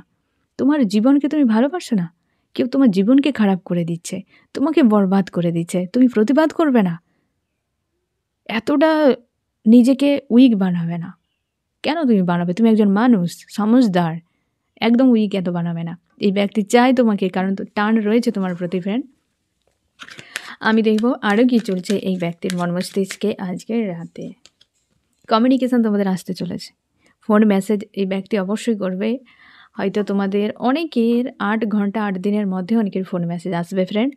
তোমার জীবনকে তুমি ভালোবাসো না? কেউ তোমার জীবনকে খারাপ করে দিচ্ছে, তোমাকে বরবাদ করে দিচ্ছে, তুমি প্রতিবাদ করবে না? এতটা নিজেকে উইক বানাবে না। কেন তুমি বানাবে? তুমি একজন মানুষ, সমঝদার, একদম উইক এত বানাবে না। এই ব্যক্তি চায় তোমাকে, কারণ তো টান রয়েছে তোমার প্রতি ফ্রেন্ড। আমি দেখব আরও কি চলছে এই ব্যক্তির মন মস্তিষ্কে আজকের রাতে। কমিউনিকেশান তোমাদের আসতে চলেছে, ফোন মেসেজ এই ব্যক্তি অবশ্যই করবে। হয়তো তোমাদের অনেকের 8 ঘন্টা 8 দিনের মধ্যে অনেকের ফোন মেসেজ আসবে ফ্রেন্ড।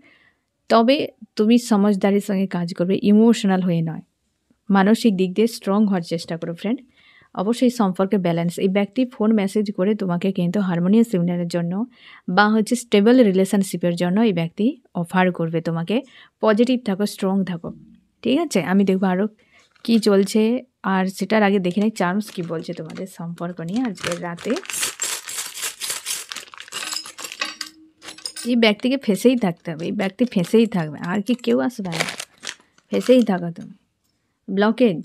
তবে তুমি সমঝদারির সঙ্গে কাজ করবে, ইমোশনাল হয়ে নয়। মানসিক দিক দিয়ে স্ট্রং হওয়ার চেষ্টা করো ফ্রেন্ড। অবশ্যই সম্পর্কে ব্যালেন্স। এই ব্যক্তি ফোন মেসেজ করে তোমাকে কিন্তু হারমোনিয়াস ইউনিয়নের জন্য বা হচ্ছে স্টেবল রিলেশনশিপের জন্য এই ব্যক্তি অফার করবে তোমাকে। পজিটিভ থাকো, স্ট্রং থাকো, ঠিক আছে? আমি দেখবো আরও কী চলছে, আর সেটার আগে দেখে নেই চার্মস কী বলছে তোমাদের সম্পর্ক নিয়ে আজকের রাতে। এই ব্যক্তিকে ফেঁসেই থাকতে হবে, এই ব্যক্তি ফেঁসেই থাকবে, আর কি কেউ আসবে না, ফেঁসেই থাকো তুমি। ব্লকেজ,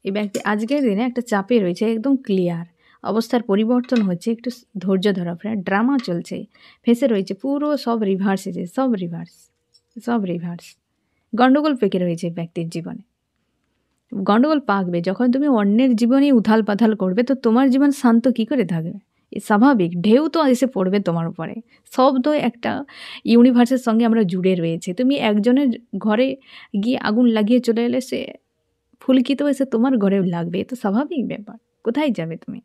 এই ব্যক্তি আজকের দিনে একটা চাপে রয়েছে, একদম ক্লিয়ার অবস্থার পরিবর্তন হচ্ছে, একটু ধৈর্য ধরা ফ্রেন্ড। ড্রামা চলছে, ফেঁসে রয়েছে, পুরো সব রিভার্স এসে, সব রিভার্স। গণ্ডগোল পেকে রয়েছে ব্যক্তির জীবনে, গণ্ডগোল পাকবে। যখন তুমি অন্যের জীবনে উথাল পাথাল করবে, তো তোমার জীবন শান্ত কী করে থাকবে? স্বাভাবিক, ঢেউ তো এসে পড়বে তোমার উপরে। সব তো একটা ইউনিভার্সের সঙ্গে আমরা জুড়ে রয়েছে। তুমি একজনের ঘরে গিয়ে আগুন লাগিয়ে চলে এলে, সে ফুলকি তো এসে তোমার ঘরেও লাগবে, এ তো স্বাভাবিক ব্যাপার। কোথায় যাবে তুমি?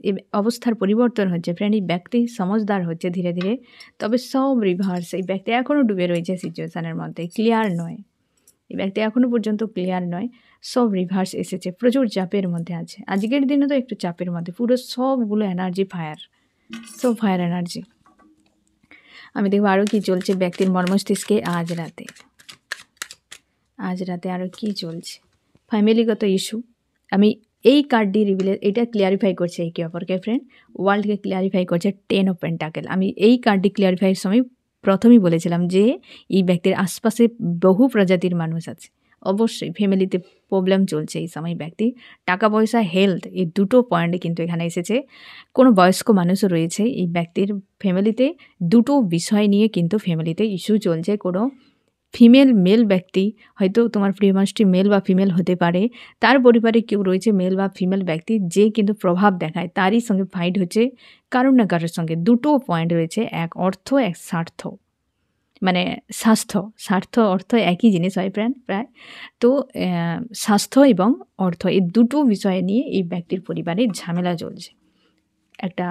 এই অবস্থার পরিবর্তন হচ্ছে ফ্রেন্ড। এই ব্যক্তি সমঝদার হচ্ছে ধীরে ধীরে, তবে সব রিভার্স। এই ব্যক্তি এখনও ডুবে রয়েছে সিচুয়েশানের মধ্যে, ক্লিয়ার নয়। এই ব্যক্তি এখনও পর্যন্ত ক্লিয়ার নয়, সব রিভার্স এসেছে, প্রচুর চাপের মধ্যে আছে। আজকের দিনে তো একটু চাপের মধ্যে, পুরো সবগুলো এনার্জি ফায়ার, সব ফায়ার এনার্জি। আমি দেখবো আরও কী চলছে ব্যক্তির মর্মস্তিষ্কে আজ রাতে। আরও কী চলছে? ফ্যামিলিগত ইস্যু। আমি এই কার্ডটি এটা ক্লিয়ারিফাই করছে একে অপরকে ফ্রেন্ড, ওয়ার্ল্ডকে ক্লিয়ারিফাই করছে 10 অফ পেন্টাকেল। আমি এই কার্ডটি ক্লিয়ারিফাইয়ের সময় প্রথমেই বলেছিলাম যে এই ব্যক্তির আশপাশে বহু প্রজাতির মানুষ আছে, অবশ্যই ফ্যামিলিতে প্রবলেম চলছে এই সময়। ব্যক্তি টাকা পয়সা, হেলথ, এই দুটো পয়েন্টে কিন্তু এখানে এসেছে। কোনো বয়স্ক মানুষও রয়েছে এই ব্যক্তির ফ্যামিলিতে। দুটো বিষয় নিয়ে কিন্তু ফ্যামিলিতে ইস্যু চলছে। কোনো ফিমেল মেল ব্যক্তি, হয়তো তোমার প্রিয় মানুষটি মেল বা ফিমেল হতে পারে, তার পরিবারে কেউ রয়েছে মেল বা ফিমেল ব্যক্তি যে কিন্তু প্রভাব দেখায়, তারই সঙ্গে ফাইট হচ্ছে কারোর না কারোর সঙ্গে। দুটো পয়েন্ট রয়েছে, এক অর্থ, এক স্বার্থ, মানে স্বার্থ অর্থ একই জিনিস হয় প্রায়। তো স্বাস্থ্য এবং অর্থ, এই দুটো বিষয় নিয়ে এই ব্যক্তির পরিবারে ঝামেলা চলছে। একটা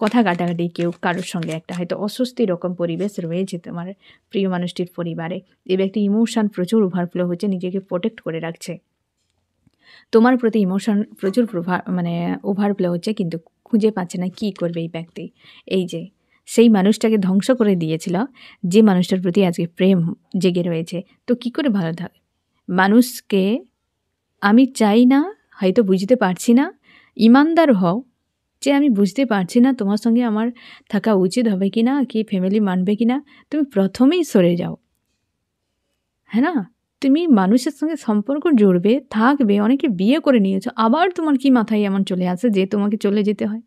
কথা কাটাকাটি, কেউ কারোর সঙ্গে একটা হয়তো অস্বস্তি রকম পরিবেশ রয়েছে তোমার প্রিয় মানুষটির পরিবারে। এই ব্যক্তি ইমোশন প্রচুর ওভারফ্লো হচ্ছে, নিজেকে প্রোটেক্ট করে রাখছে। তোমার প্রতি ইমোশন প্রচুর ওভারফ্লো হচ্ছে, কিন্তু খুঁজে পাচ্ছে না কী করবে এই ব্যক্তি। এই যে সেই মানুষটাকে ধ্বংস করে দিয়েছিল, যে মানুষটার প্রতি আজকে প্রেম জেগে রয়েছে, তো কী করে ভালো থাকে? মানুষকে আমি চাই না, হয়তো বুঝতে পারছি না, ইমানদার হও যে আমি বুঝতে পারছি না তোমার সঙ্গে আমার থাকা উচিত হবে কি না, কি ফ্যামিলি মানবে কি না, তুমি প্রথমেই সরে যাও। হ্যাঁ না, তুমি মানুষের সঙ্গে সম্পর্ক জুড়বে, থাকবে, অনেকে বিয়ে করে নিয়েছো, আবার তোমার কি মাথায় এমন চলে আসে যে তোমাকে চলে যেতে হয়?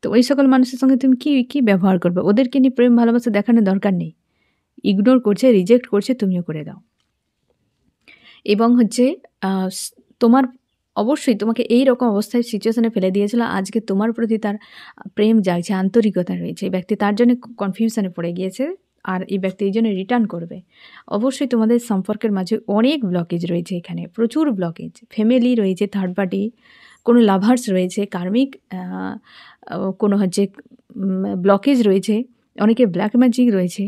তো ওই সকল মানুষের সঙ্গে তুমি কি ব্যবহার করবে? ওদেরকে নিয়ে প্রেম ভালোবাসা দেখানোর দরকার নেই। ইগনোর করছে, রিজেক্ট করছে, তুমিও করে দাও। এবং হচ্ছে তোমার অবশ্যই তোমাকে এই রকম অবস্থায় সিচুয়েশনে ফেলে দিয়েছিল, আজকে তোমার প্রতি তার প্রেম জাগছে, আন্তরিকতা রয়েছে। এই ব্যক্তি তার জন্য কনফিউশনে পড়ে গিয়েছে, আর এই ব্যক্তি এই জন্য রিটার্ন করবে। অবশ্যই তোমাদের সম্পর্কের মাঝে অনেক ব্লকেজ রয়েছে, এখানে প্রচুর ব্লকেজ। ফ্যামিলি রয়েছে, থার্ড পার্টি, কোনো লাভার্স রয়েছে, কার্মিক কোনো হচ্ছে ব্লকেজ রয়েছে, অনেকে ব্ল্যাক ম্যাজিক রয়েছে,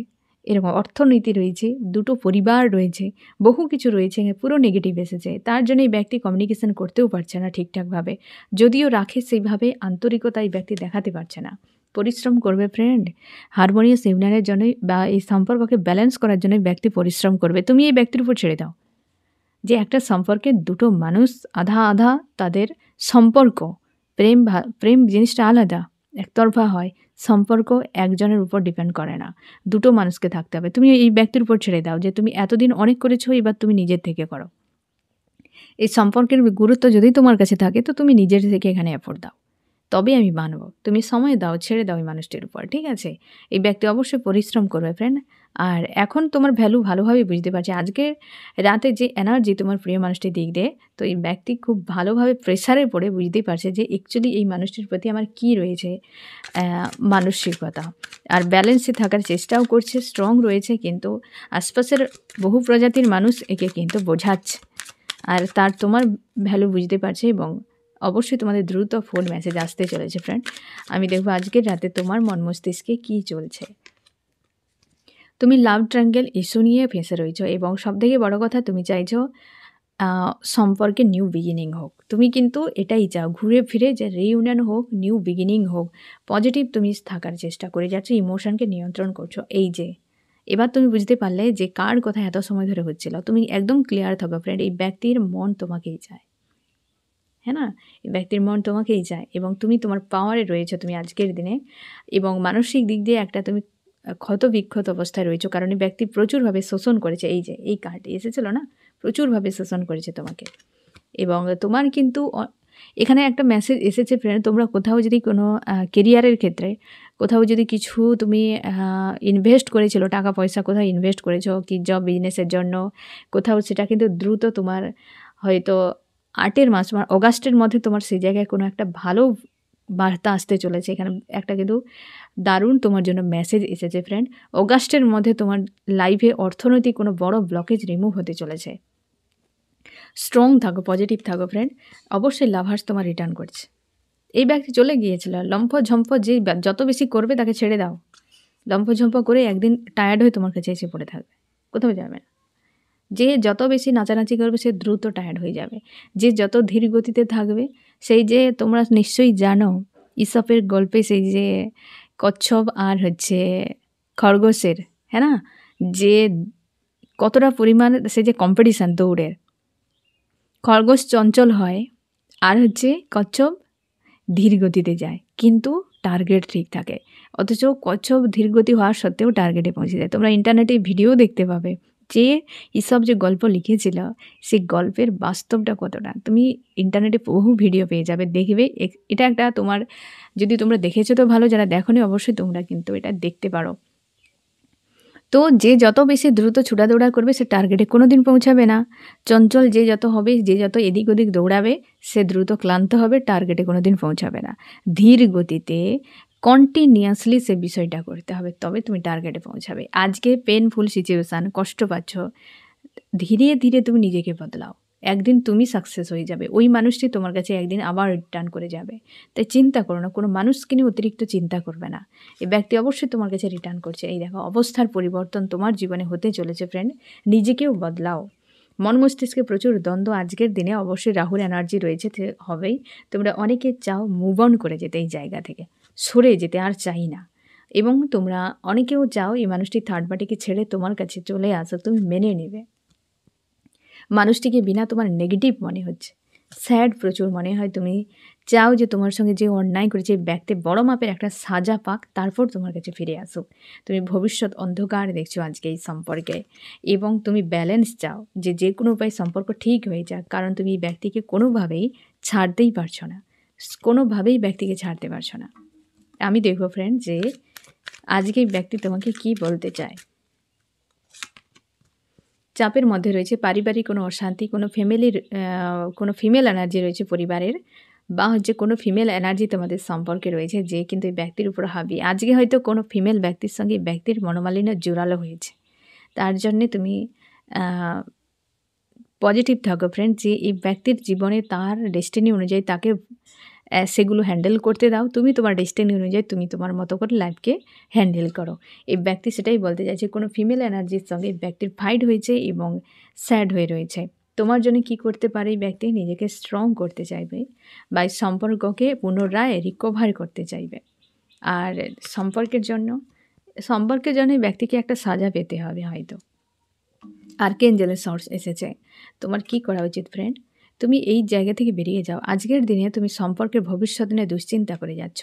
এরকম অর্থনীতি রয়েছে, দুটো পরিবার রয়েছে, বহু কিছু রয়েছে, পুরো নেগেটিভ এসেছে। তার জন্য এই ব্যক্তি কমিউনিকেশন করতেও পারছে না ঠিকঠাকভাবে, যদিও রাখে সেইভাবে আন্তরিকতা এই ব্যক্তি দেখাতে পারছে না। পরিশ্রম করবে ফ্রেন্ড, হারমোনিয়াস ইউনিয়নের জন্যই বা এই সম্পর্ককে ব্যালেন্স করার জন্যই ব্যক্তি পরিশ্রম করবে। তুমি এই ব্যক্তির উপর ছেড়ে দাও যে একটা সম্পর্কে দুটো মানুষ আধা আধা তাদের সম্পর্ক, প্রেম জিনিসটা আলাদা, একতরফা হয়। সম্পর্ক একজনের উপর ডিপেন্ড করে না, দুটো মানুষকে থাকতে হবে। তুমি এই ব্যক্তির উপর ছেড়ে দাও যে তুমি এতদিন অনেক করেছো, এবার তুমি নিজের থেকে করো। এই সম্পর্কের গুরুত্ব যদি তোমার কাছে থাকে তো তুমি নিজের থেকে এখানে এফোর্ট দাও, তবে আমি মানব। তুমি সময় দাও, ছেড়ে দাও এই মানুষটির উপর, ঠিক আছে? এই ব্যক্তি অবশ্যই পরিশ্রম করবে ফ্রেন্ড। আর এখন তোমার ভ্যালু ভালোভাবে বুঝতে পারছে। আজকের রাতে যে এনার্জি তোমার প্রিয় মানুষটির দিক দিয়ে, তো এই ব্যক্তি খুব ভালোভাবে প্রেশারে পড়ে বুঝতেই পারছে যে অ্যাকচুয়ালি এই মানুষটির প্রতি আমার কী রয়েছে মানসিকতা। আর ব্যালেন্সে থাকার চেষ্টাও করছে, স্ট্রং রয়েছে, কিন্তু আশপাশের বহু প্রজাতির মানুষ একে কিন্তু বোঝাচ্ছে, আর তার তোমার ভ্যালু বুঝতে পারছে। এবং অবশ্যই তোমাদের দ্রুত ফোন মেসেজ আসতে চলেছে ফ্রেন্ড। আমি দেখবো আজকের রাতে তোমার মন মস্তিষ্কে কী চলছে। তুমি লাভ ট্রায়াঙ্গেল ইস্যু নিয়ে ফেঁসে রয়েছো, এবং সবথেকে বড় কথা তুমি চাইছো সম্পর্কে নিউ বিগিনিং হোক। তুমি কিন্তু এটাই চাও, ঘুরে ফিরে যে রিইউনিয়ন হোক, নিউ বিগিনিং হোক, পজিটিভ তুমি থাকার চেষ্টা করে যাচ্ছ, ইমোশনকে নিয়ন্ত্রণ করছো। এই যে এবার তুমি বুঝতে পারলে যে কার কথা এত সময় ধরে হচ্ছিল। তুমি একদম ক্লিয়ার থাকো ফ্রেন্ড, এই ব্যক্তির মন তোমাকেই চায়, হ্যাঁ না? এই ব্যক্তির মন তোমাকেই চায়, এবং তুমি তোমার পাওয়ারে রয়েছো তুমি আজকের দিনে, এবং মানসিক দিক দিয়ে একটা তুমি ক্ষত বিক্ষত অবস্থায় রয়েছো, কারণ এই ব্যক্তি প্রচুরভাবে শোষণ করেছে। এই যে এই কার্ডটি এসেছিলো না, প্রচুরভাবে শোষণ করেছে তোমাকে। এবং তোমার কিন্তু এখানে একটা মেসেজ এসেছে ফ্রেন্ড, তোমরা কোথাও যদি কোনো কেরিয়ারের ক্ষেত্রে কোথাও যদি কিছু তুমি ইনভেস্ট করেছিলো, টাকা পয়সা কোথাও ইনভেস্ট করেছো কি জব বিজনেসের জন্য কোথাও, সেটা কিন্তু দ্রুত তোমার হয়তো 8 মাস বা অগাস্টের মধ্যে তোমার সেই জায়গায় কোনো একটা ভালো বার্তা আসতে চলেছে। এখানে একটা কিন্তু দারুণ তোমার জন্য মেসেজ এসেছে ফ্রেন্ড। অগাস্টের মধ্যে তোমার লাইফে অর্থনৈতিক কোনো বড় ব্লকেজ রিমুভ হতে চলেছে। স্ট্রং থাকো, পজিটিভ থাকো ফ্রেন্ড। অবশ্যই লাভার্স তোমার রিটার্ন করছে। এই ব্যক্তি চলে গিয়েছিল, লম্ফ-ঝম্প যে যত বেশি করবে তাকে ছেড়ে দাও। লম্ফ-ঝম্প করে একদিন টায়ার্ড হয়ে তোমার কাছে এসে পড়ে থাকবে, কোথাও যাবে না। যে যত বেশি নাচানাচি করবে সে দ্রুত টায়ার্ড হয়ে যাবে। যে যত ধীর গতিতে থাকবে, সেই যে তোমরা নিশ্চয়ই জানো ঈশপের গল্পে সেই যে কচ্ছপ আর হচ্ছে খরগোশের, হ্যাঁ না, যে কতটা পরিমাণ সে যে কম্পিটিশান দৌড়ের, খরগোশ চঞ্চল হয় আর হচ্ছে কচ্ছপ ধীর গতিতে যায়, কিন্তু টার্গেট ঠিক থাকে। অথচ কচ্ছপ ধীর গতি হওয়ার সত্ত্বেও টার্গেটে পৌঁছে যায়। তোমরা ইন্টারনেটে ভিডিও দেখতে পাবে যে ঈশপ যে গল্প লিখেছিল সেই গল্পের বাস্তবটা কতটা। তুমি ইন্টারনেটে বহু ভিডিও পেয়ে যাবে, দেখবে। এটা একটা তোমার, যদি তোমরা দেখেছো তো ভালো, যারা দেখোনি অবশ্যই তোমরা কিন্তু এটা দেখতে পারো। তো যে যত বেশি দ্রুত ছুটাদৌড়া করবে সে টার্গেটে কোনো দিন পৌঁছাবে না। চঞ্চল যে যত হবে, যে যত এদিক ওদিক দৌড়াবে সে দ্রুত ক্লান্ত হবে, টার্গেটে কোনো দিন পৌঁছাবে না। ধীর গতিতে কন্টিনিউয়াসলি সে বিষয়টা করতে হবে, তবে তুমি টার্গেটে পৌঁছাবে। আজকে পেনফুল সিচুয়েশান, কষ্ট পাচ্ছ, ধীরে ধীরে তুমি নিজেকে বদলাও। একদিন তুমি সাকসেস হয়ে যাবে, ওই মানুষটি তোমার কাছে একদিন আবার রিটার্ন করে যাবে। তাই চিন্তা করো না, কোনো মানুষকে নিয়ে অতিরিক্ত চিন্তা করবে না। এই ব্যক্তি অবশ্যই তোমার কাছে রিটার্ন করছে। এই দেখো অবস্থার পরিবর্তন তোমার জীবনে হতে চলেছে ফ্রেন্ড, নিজেকেও বদলাও। মন মস্তিষ্কে প্রচুর দ্বন্দ্ব আজকের দিনে, অবশ্যই রাহুল এনার্জি রয়েছে, হবেই। তোমরা অনেকে চাও মুভ অন করে যেতে, এই জায়গা থেকে সরে যেতে, আর চাই না। এবং তোমরা অনেকেও চাও এই মানুষটি থার্ড পার্টিকে ছেড়ে তোমার কাছে চলে আসো, তুমি মেনে নেবে। মানুষটিকে বিনা তোমার নেগেটিভ মনে হচ্ছে, স্যাড প্রচুর মনে হয়। তুমি চাও যে তোমার সঙ্গে যে অন্যায় করেছে ব্যক্তি বড় মাপের একটা সাজা পাক, তারপর তোমার কাছে ফিরে আসুক। তুমি ভবিষ্যৎ অন্ধকার দেখছো আজকে এই সম্পর্কে, এবং তুমি ব্যালেন্স চাও যে যে কোনো উপায়ে সম্পর্ক ঠিক হয়ে যাক, কারণ তুমি এই ব্যক্তিকে কোনোভাবেই ছাড়তেই পারছো না, কোনোভাবেই ব্যক্তিকে ছাড়তে পারছো না। আমি দেখবো ফ্রেন্ড যে আজকে এই ব্যক্তি তোমাকে কি বলতে চায়। চাপের মধ্যে রয়েছে, পারিবারিক কোনো অশান্তি, কোনো ফ্যামিলির কোনো ফিমেল এনার্জি রয়েছে পরিবারের, বা হচ্ছে কোনো ফিমেল এনার্জি তোমাদের সম্পর্কে রয়েছে যে কিন্তু এই ব্যক্তির উপর হাবি। আজকে হয়তো কোনো ফিমেল ব্যক্তির সঙ্গে ব্যক্তির মনোমালিন্য জোরালো হয়েছে, তার জন্যে তুমি পজিটিভ থাকো ফ্রেন্ড, যে এই ব্যক্তির জীবনে তার ডেস্টিনি অনুযায়ী তাকে সেগুলো হ্যান্ডেল করতে দাও। তুমি তোমার ডেস্টিনি অনুযায়ী তুমি তোমার মতো করে লাইফকে হ্যান্ডেল করো। এই ব্যক্তি সেটাই বলতে চাইছে, কোনো ফিমেল এনার্জির সঙ্গে এই ব্যক্তির ফাইট হয়েছে এবং স্যাড হয়ে রয়েছে। তোমার জন্য কি করতে পারে এই ব্যক্তি? নিজেকে স্ট্রং করতে চাইবে বা এই সম্পর্ককে পুনরায় রিকভার করতে চাইবে। আর সম্পর্কের জন্য এই ব্যক্তিকে একটা সাজা পেতে হবে হয়তো। আর্কেঞ্জেলের সোর্স এসেছে। তোমার কি করা উচিত ফ্রেন্ড? তুমি এই জায়গা থেকে বেরিয়ে যাও। আজকের দিনে তুমি সম্পর্কের ভবিষ্যৎ নিয়ে দুশ্চিন্তা করে যাচ্ছ,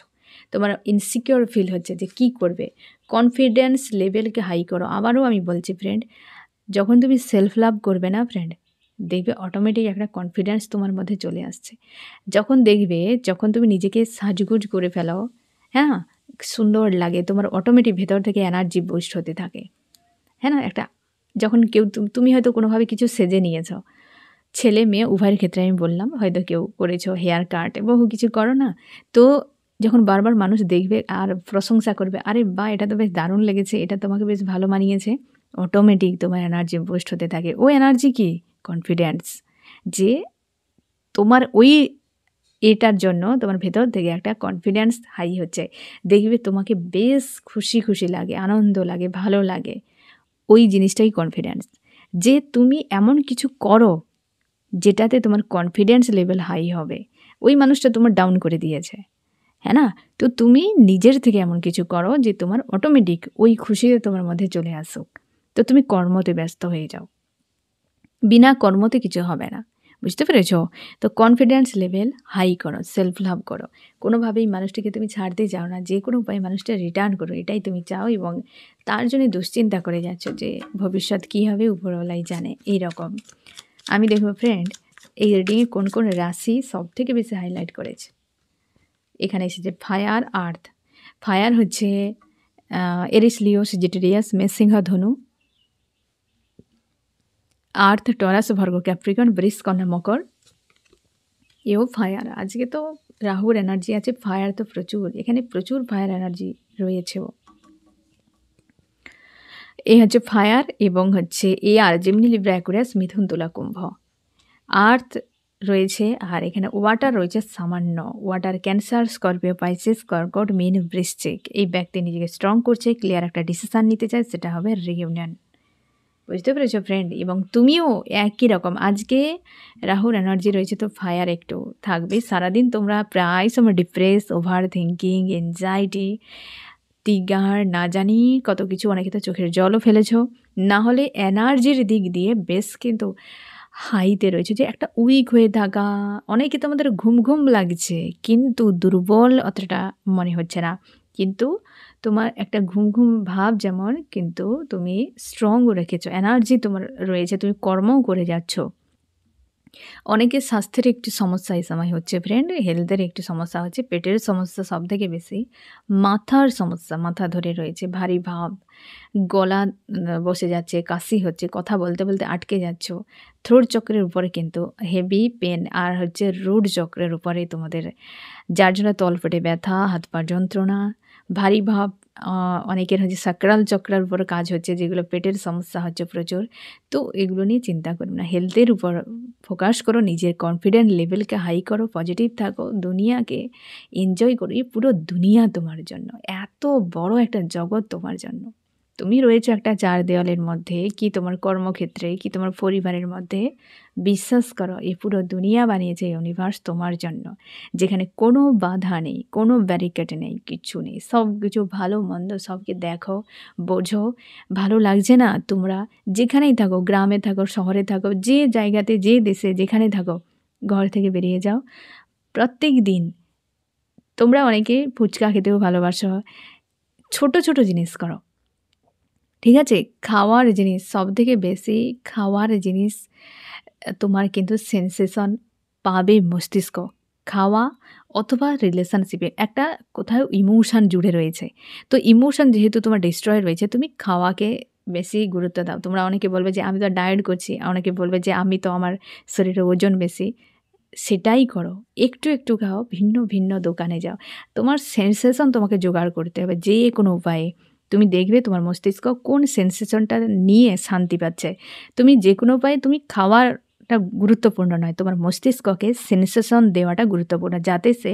তোমার ইনসিকিওর ফিল হচ্ছে যে কি করবে। কনফিডেন্স লেভেলকে হাই করো। আবারও আমি বলছি ফ্রেন্ড, যখন তুমি সেলফ লাভ করবে না ফ্রেন্ড, দেখবে অটোমেটিক একটা কনফিডেন্স তোমার মধ্যে চলে আসছে। যখন তুমি নিজেকে সাজগুজ করে ফেলো, হ্যাঁ, সুন্দর লাগে, তোমার অটোমেটিক ভেতর থেকে এনার্জি বুস্ট হতে থাকে। হ্যাঁ না, একটা যখন কেউ তুমি হয়তো কোনোভাবে কিছু সেজে নিয়েছ, ছেলে মেয়ে উভয়ের ক্ষেত্রে আমি বললাম, হয়তো কেউ করেছো হেয়ার কাট, বহু কিছু করো না, তো যখন বারবার মানুষ দেখবে আর প্রশংসা করবে, আরে বা এটা তো বেশ দারুণ লেগেছে, এটা তোমাকে বেশ ভালো মানিয়েছে, অটোমেটিক তোমার এনার্জি বুস্ট হতে থাকে। ও এনার্জি কি? কনফিডেন্স। যে তোমার ওই এটার জন্য তোমার ভেতর থেকে একটা কনফিডেন্স হাই হচ্ছে, দেখবে তোমাকে বেশ খুশি খুশি লাগে, আনন্দ লাগে, ভালো লাগে। ওই জিনিসটাই কনফিডেন্স, যে তুমি এমন কিছু করো যেটাতে তোমার কনফিডেন্স লেভেল হাই হবে। ওই মানুষটা তোমার ডাউন করে দিয়েছে, হ্যাঁ না, তো তুমি নিজের থেকে এমন কিছু করো যে তোমার অটোমেটিক ওই খুশিতে তোমার মধ্যে চলে আসুক। তো তুমি কর্মতে ব্যস্ত হয়ে যাও, বিনা কর্মতে কিছু হবে না, বুঝতে পেরেছ? তো কনফিডেন্স লেভেল হাই করো, সেলফ লাভ করো, কোনোভাবেই মানুষটিকে তুমি ছাড়তে চাও না, যে কোনো উপায়ে মানুষটা রিটার্ন করো, এটাই তুমি চাও। এবং তার জন্য দুশ্চিন্তা করে যাচ্ছ যে ভবিষ্যৎ কী হবে উপরওয়ালাই জানে, এইরকম। আমি দেখবো ফ্রেন্ড, এই রিডিংয়ে কোন কোন রাশি সব থেকে বেশি হাইলাইট করেছে। এখানে এসেছে ফায়ার, আর্থ। ফায়ার হচ্ছে এরিস, লিও, সেজিটেরিয়াস, মেষ, সিংহ, ধনু। আর্থ টরাস, ভার্গো, ক্যাপ্রিকন, বৃষ, কন্যা, মকর। এও ফায়ার। আজকে তো রাহুর এনার্জি আছে, ফায়ার তো প্রচুর, এখানে প্রচুর ফায়ার এনার্জি রয়েছেও। এ হচ্ছে ফায়ার, এবং হচ্ছে এয়ার, যেমনি, লিব্রা, অ্যাকুয়ারিয়াস, মিথুন, তুলা, কুম্ভ। আর্থ রয়েছে, আর এখানে ওয়াটার রয়েছে সামান্য। ওয়াটার ক্যান্সার, স্করপিও, পাইসিস, কর্কট, মীন, বৃশ্চিক। এই ব্যক্তি নিজেকে স্ট্রং করছে, ক্লিয়ার একটা ডিসিশান নিতে চায়, সেটা হবে রিইউনিয়ন। বুঝতে পেরেছো ফ্রেন্ড? এবং তুমিও একই রকম, আজকে রাহুর এনার্জি রয়েছে, তো ফায়ার একটু থাকবে। সারাদিন তোমরা প্রায় সময় ডিপ্রেস, ওভার থিঙ্কিং, এনজাইটি, টিগার, না জানি কত কিছু, অনেকে তো চোখের জলও ফেলেছ। না হলে এনার্জির দিক দিয়ে বেশ কিন্তু হাইতে রয়েছে, যে একটা উইক হয়ে থাকা, অনেকে তোমাদের ঘুম ঘুম লাগছে কিন্তু দুর্বল অতটা মনে হচ্ছে না, কিন্তু তোমার একটা ঘুম ঘুম ভাব যেমন, কিন্তু তুমি স্ট্রংও রেখেছো, এনার্জি তোমার রয়েছে, তুমি কর্মও করে যাচ্ছ। অনেকের স্বাস্থ্যের একটি সমস্যা এই সময় হচ্ছে ফ্রেন্ড, হেলথের একটি সমস্যা হচ্ছে, পেটের সমস্যা সব থেকে বেশি, মাথার সমস্যা, মাথা ধরে রয়েছে, ভারী ভাব, গলা বসে যাচ্ছে, কাশি হচ্ছে, কথা বলতে বলতে আটকে যাচ্ছ, থ্রোট চক্রের উপরে কিন্তু হেভি পেন, আর হচ্ছে রুট চক্রের উপরে তোমাদের, যার জন্য তলপেটে ব্যথা, হাত পা যন্ত্রণা, ভারী ভাব। অনেকের হচ্ছে সাকরাল চক্রের উপর কাজ হচ্ছে, যেগুলো পেটের সমস্যা হচ্ছে প্রচুর। তো এগুলো নিয়ে চিন্তা করো না, হেলথের উপর ফোকাস করো, নিজের কনফিডেন্ট লেভেলকে হাই করো, পজিটিভ থাকো, দুনিয়াকে এনজয় করো। এই পুরো দুনিয়া তোমার জন্য, এত বড় একটা জগৎ তোমার জন্য। তুমি রয়েছো একটা চার দেওয়ালের মধ্যে, কি তোমার কর্মক্ষেত্রে, কি তোমার পরিবারের মধ্যে, বিশ্বাস করো এই পুরো দুনিয়া বানিয়েছে ইউনিভার্স তোমার জন্য, যেখানে কোনো বাধা নেই, কোনো ব্যারিকেড নেই, কিচ্ছু নেই, সব কিছু ভালো মন্দ সবকে দেখো, বোঝো। ভালো লাগছে না? তোমরা যেখানেই থাকো, গ্রামে থাকো, শহরে থাকো, যে জায়গাতে, যে দেশে যেখানে থাকো, ঘর থেকে বেরিয়ে যাও। প্রত্যেক দিন তোমরা অনেকে ফুচকা খেতেও ভালোবাসো, ছোট ছোট জিনিস করো, ঠিক আছে? খাওয়ার জিনিস, সবথেকে বেশি খাওয়ার জিনিস তোমার কিন্তু সেন্সেশন পাবে মস্তিষ্ক। খাওয়া অথবা রিলেশনশিপে একটা কোথাও ইমোশন জুড়ে রয়েছে। তো ইমোশন যেহেতু তোমার ডিস্ট্রয় রয়েছে, তুমি খাওয়াকে বেশি গুরুত্ব দাও। তোমরা অনেকে বলবে যে আমি তো ডায়েট করছি, অনেকে বলবে যে আমি তো আমার শরীরে ওজন বেশি। সেটাই করো, একটু একটু খাও, ভিন্ন ভিন্ন দোকানে যাও। তোমার সেন্সেশন তোমাকে জোগাড় করতে হবে যে কোনো উপায়ে। তুমি দেখবে তোমার মস্তিষ্ক কোন সেন্সেশনটা নিয়ে শান্তি পাচ্ছে। তুমি যে কোনো উপায়ে তুমি খাওয়াটা গুরুত্বপূর্ণ নয়, তোমার মস্তিষ্ককে সেন্সেশন দেওয়াটা গুরুত্বপূর্ণ, যাতে সে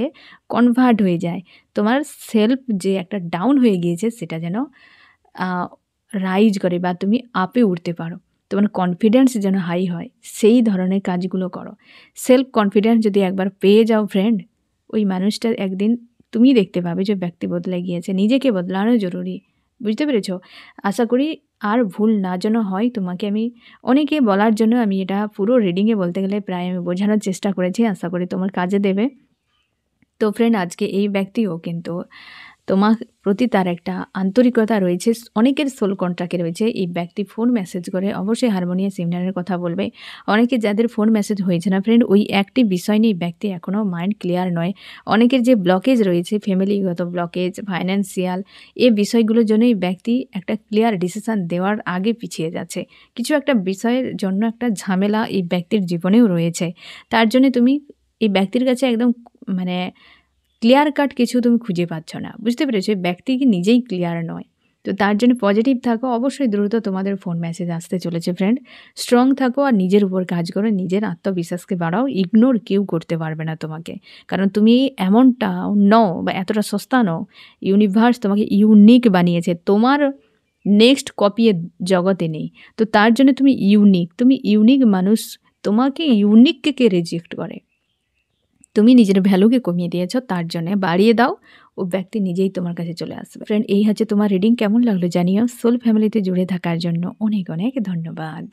কনভার্ট হয়ে যায়। তোমার সেলফ যে একটা ডাউন হয়ে গিয়েছে সেটা যেন রাইজ করে বা তুমি আপে উঠতে পারো। তোমার কনফিডেন্স যেন হাই হয়, সেই ধরনের কাজগুলো করো। সেলফ কনফিডেন্স যদি একবার পেয়ে যাও ফ্রেন্ড, ওই মানুষটা একদিন তুমি দেখতে পাবে যে ব্যক্তি বদলে গিয়েছে। নিজেকে বদলানো জরুরি, বুঝতে পেরেছো? আশা করি আর ভুল না যেন হয় তোমাকে। আমি অনেকে বলার জন্য আমি এটা পুরো রিডিংয়ে বলতে গেলে প্রায় আমি বোঝানোর চেষ্টা করেছি। আশা করি তোমার কাজে দেবে। তো ফ্রেন্ড, আজকে এই ব্যক্তিও কিন্তু তোমার প্রতি তার একটা আন্তরিকতা রয়েছে, অনেকের সোল কন্ট্রাক্টে রয়েছে। এই ব্যক্তি ফোন মেসেজ করে অবশ্যই হারমোনিয়াস ইউনিয়নের কথা বলবে। অনেকে যাদের ফোন মেসেজ হয়েছে না ফ্রেন্ড, ওই একটি বিষয় নিয়ে ব্যক্তি এখনও মাইন্ড ক্লিয়ার নয়। অনেকের যে ব্লকেজ রয়েছে, ফ্যামিলিগত ব্লকেজ, ফাইন্যান্সিয়াল, এই বিষয়গুলোর জন্য এই ব্যক্তি একটা ক্লিয়ার ডিসিশান দেওয়ার আগে পিছিয়ে যাচ্ছে। কিছু একটা বিষয়ের জন্য একটা ঝামেলা এই ব্যক্তির জীবনেও রয়েছে। তার জন্য তুমি এই ব্যক্তির কাছে একদম ক্লিয়ার কাট কিছু তুমি খুঁজে পাচ্ছ না, বুঝতে পেরেছো? ব্যক্তি কি নিজেই ক্লিয়ার নয়। তো তার জন্য পজিটিভ থাকো, অবশ্যই দ্রুত তোমাদের ফোন মেসেজ আসতে চলেছে ফ্রেন্ড। স্ট্রং থাকো আর নিজের উপর কাজ করো, নিজের আত্মবিশ্বাসকে বাড়াও। ইগনোর কেউ করতে পারবে না তোমাকে, কারণ তুমি এমনটা নও বা এতটা সস্তা নও। ইউনিভার্স তোমাকে ইউনিক বানিয়েছে, তোমার নেক্সট কপি জগতে নেই। তো তার জন্য তুমি ইউনিক মানুষ। তোমাকে ইউনিককে কে রিজেক্ট করে? তুমি নিজের ভ্যালুকে কমিয়ে দিয়েছ, তার জন্য বাড়িয়ে দাও, ও ব্যক্তি নিজেই তোমার কাছে চলে আসবে। ফ্রেন্ড, এই হচ্ছে তোমার রিডিং। কেমন লাগলো জানিও। সোল ফ্যামিলিতে জুড়ে থাকার জন্য অনেক অনেক ধন্যবাদ।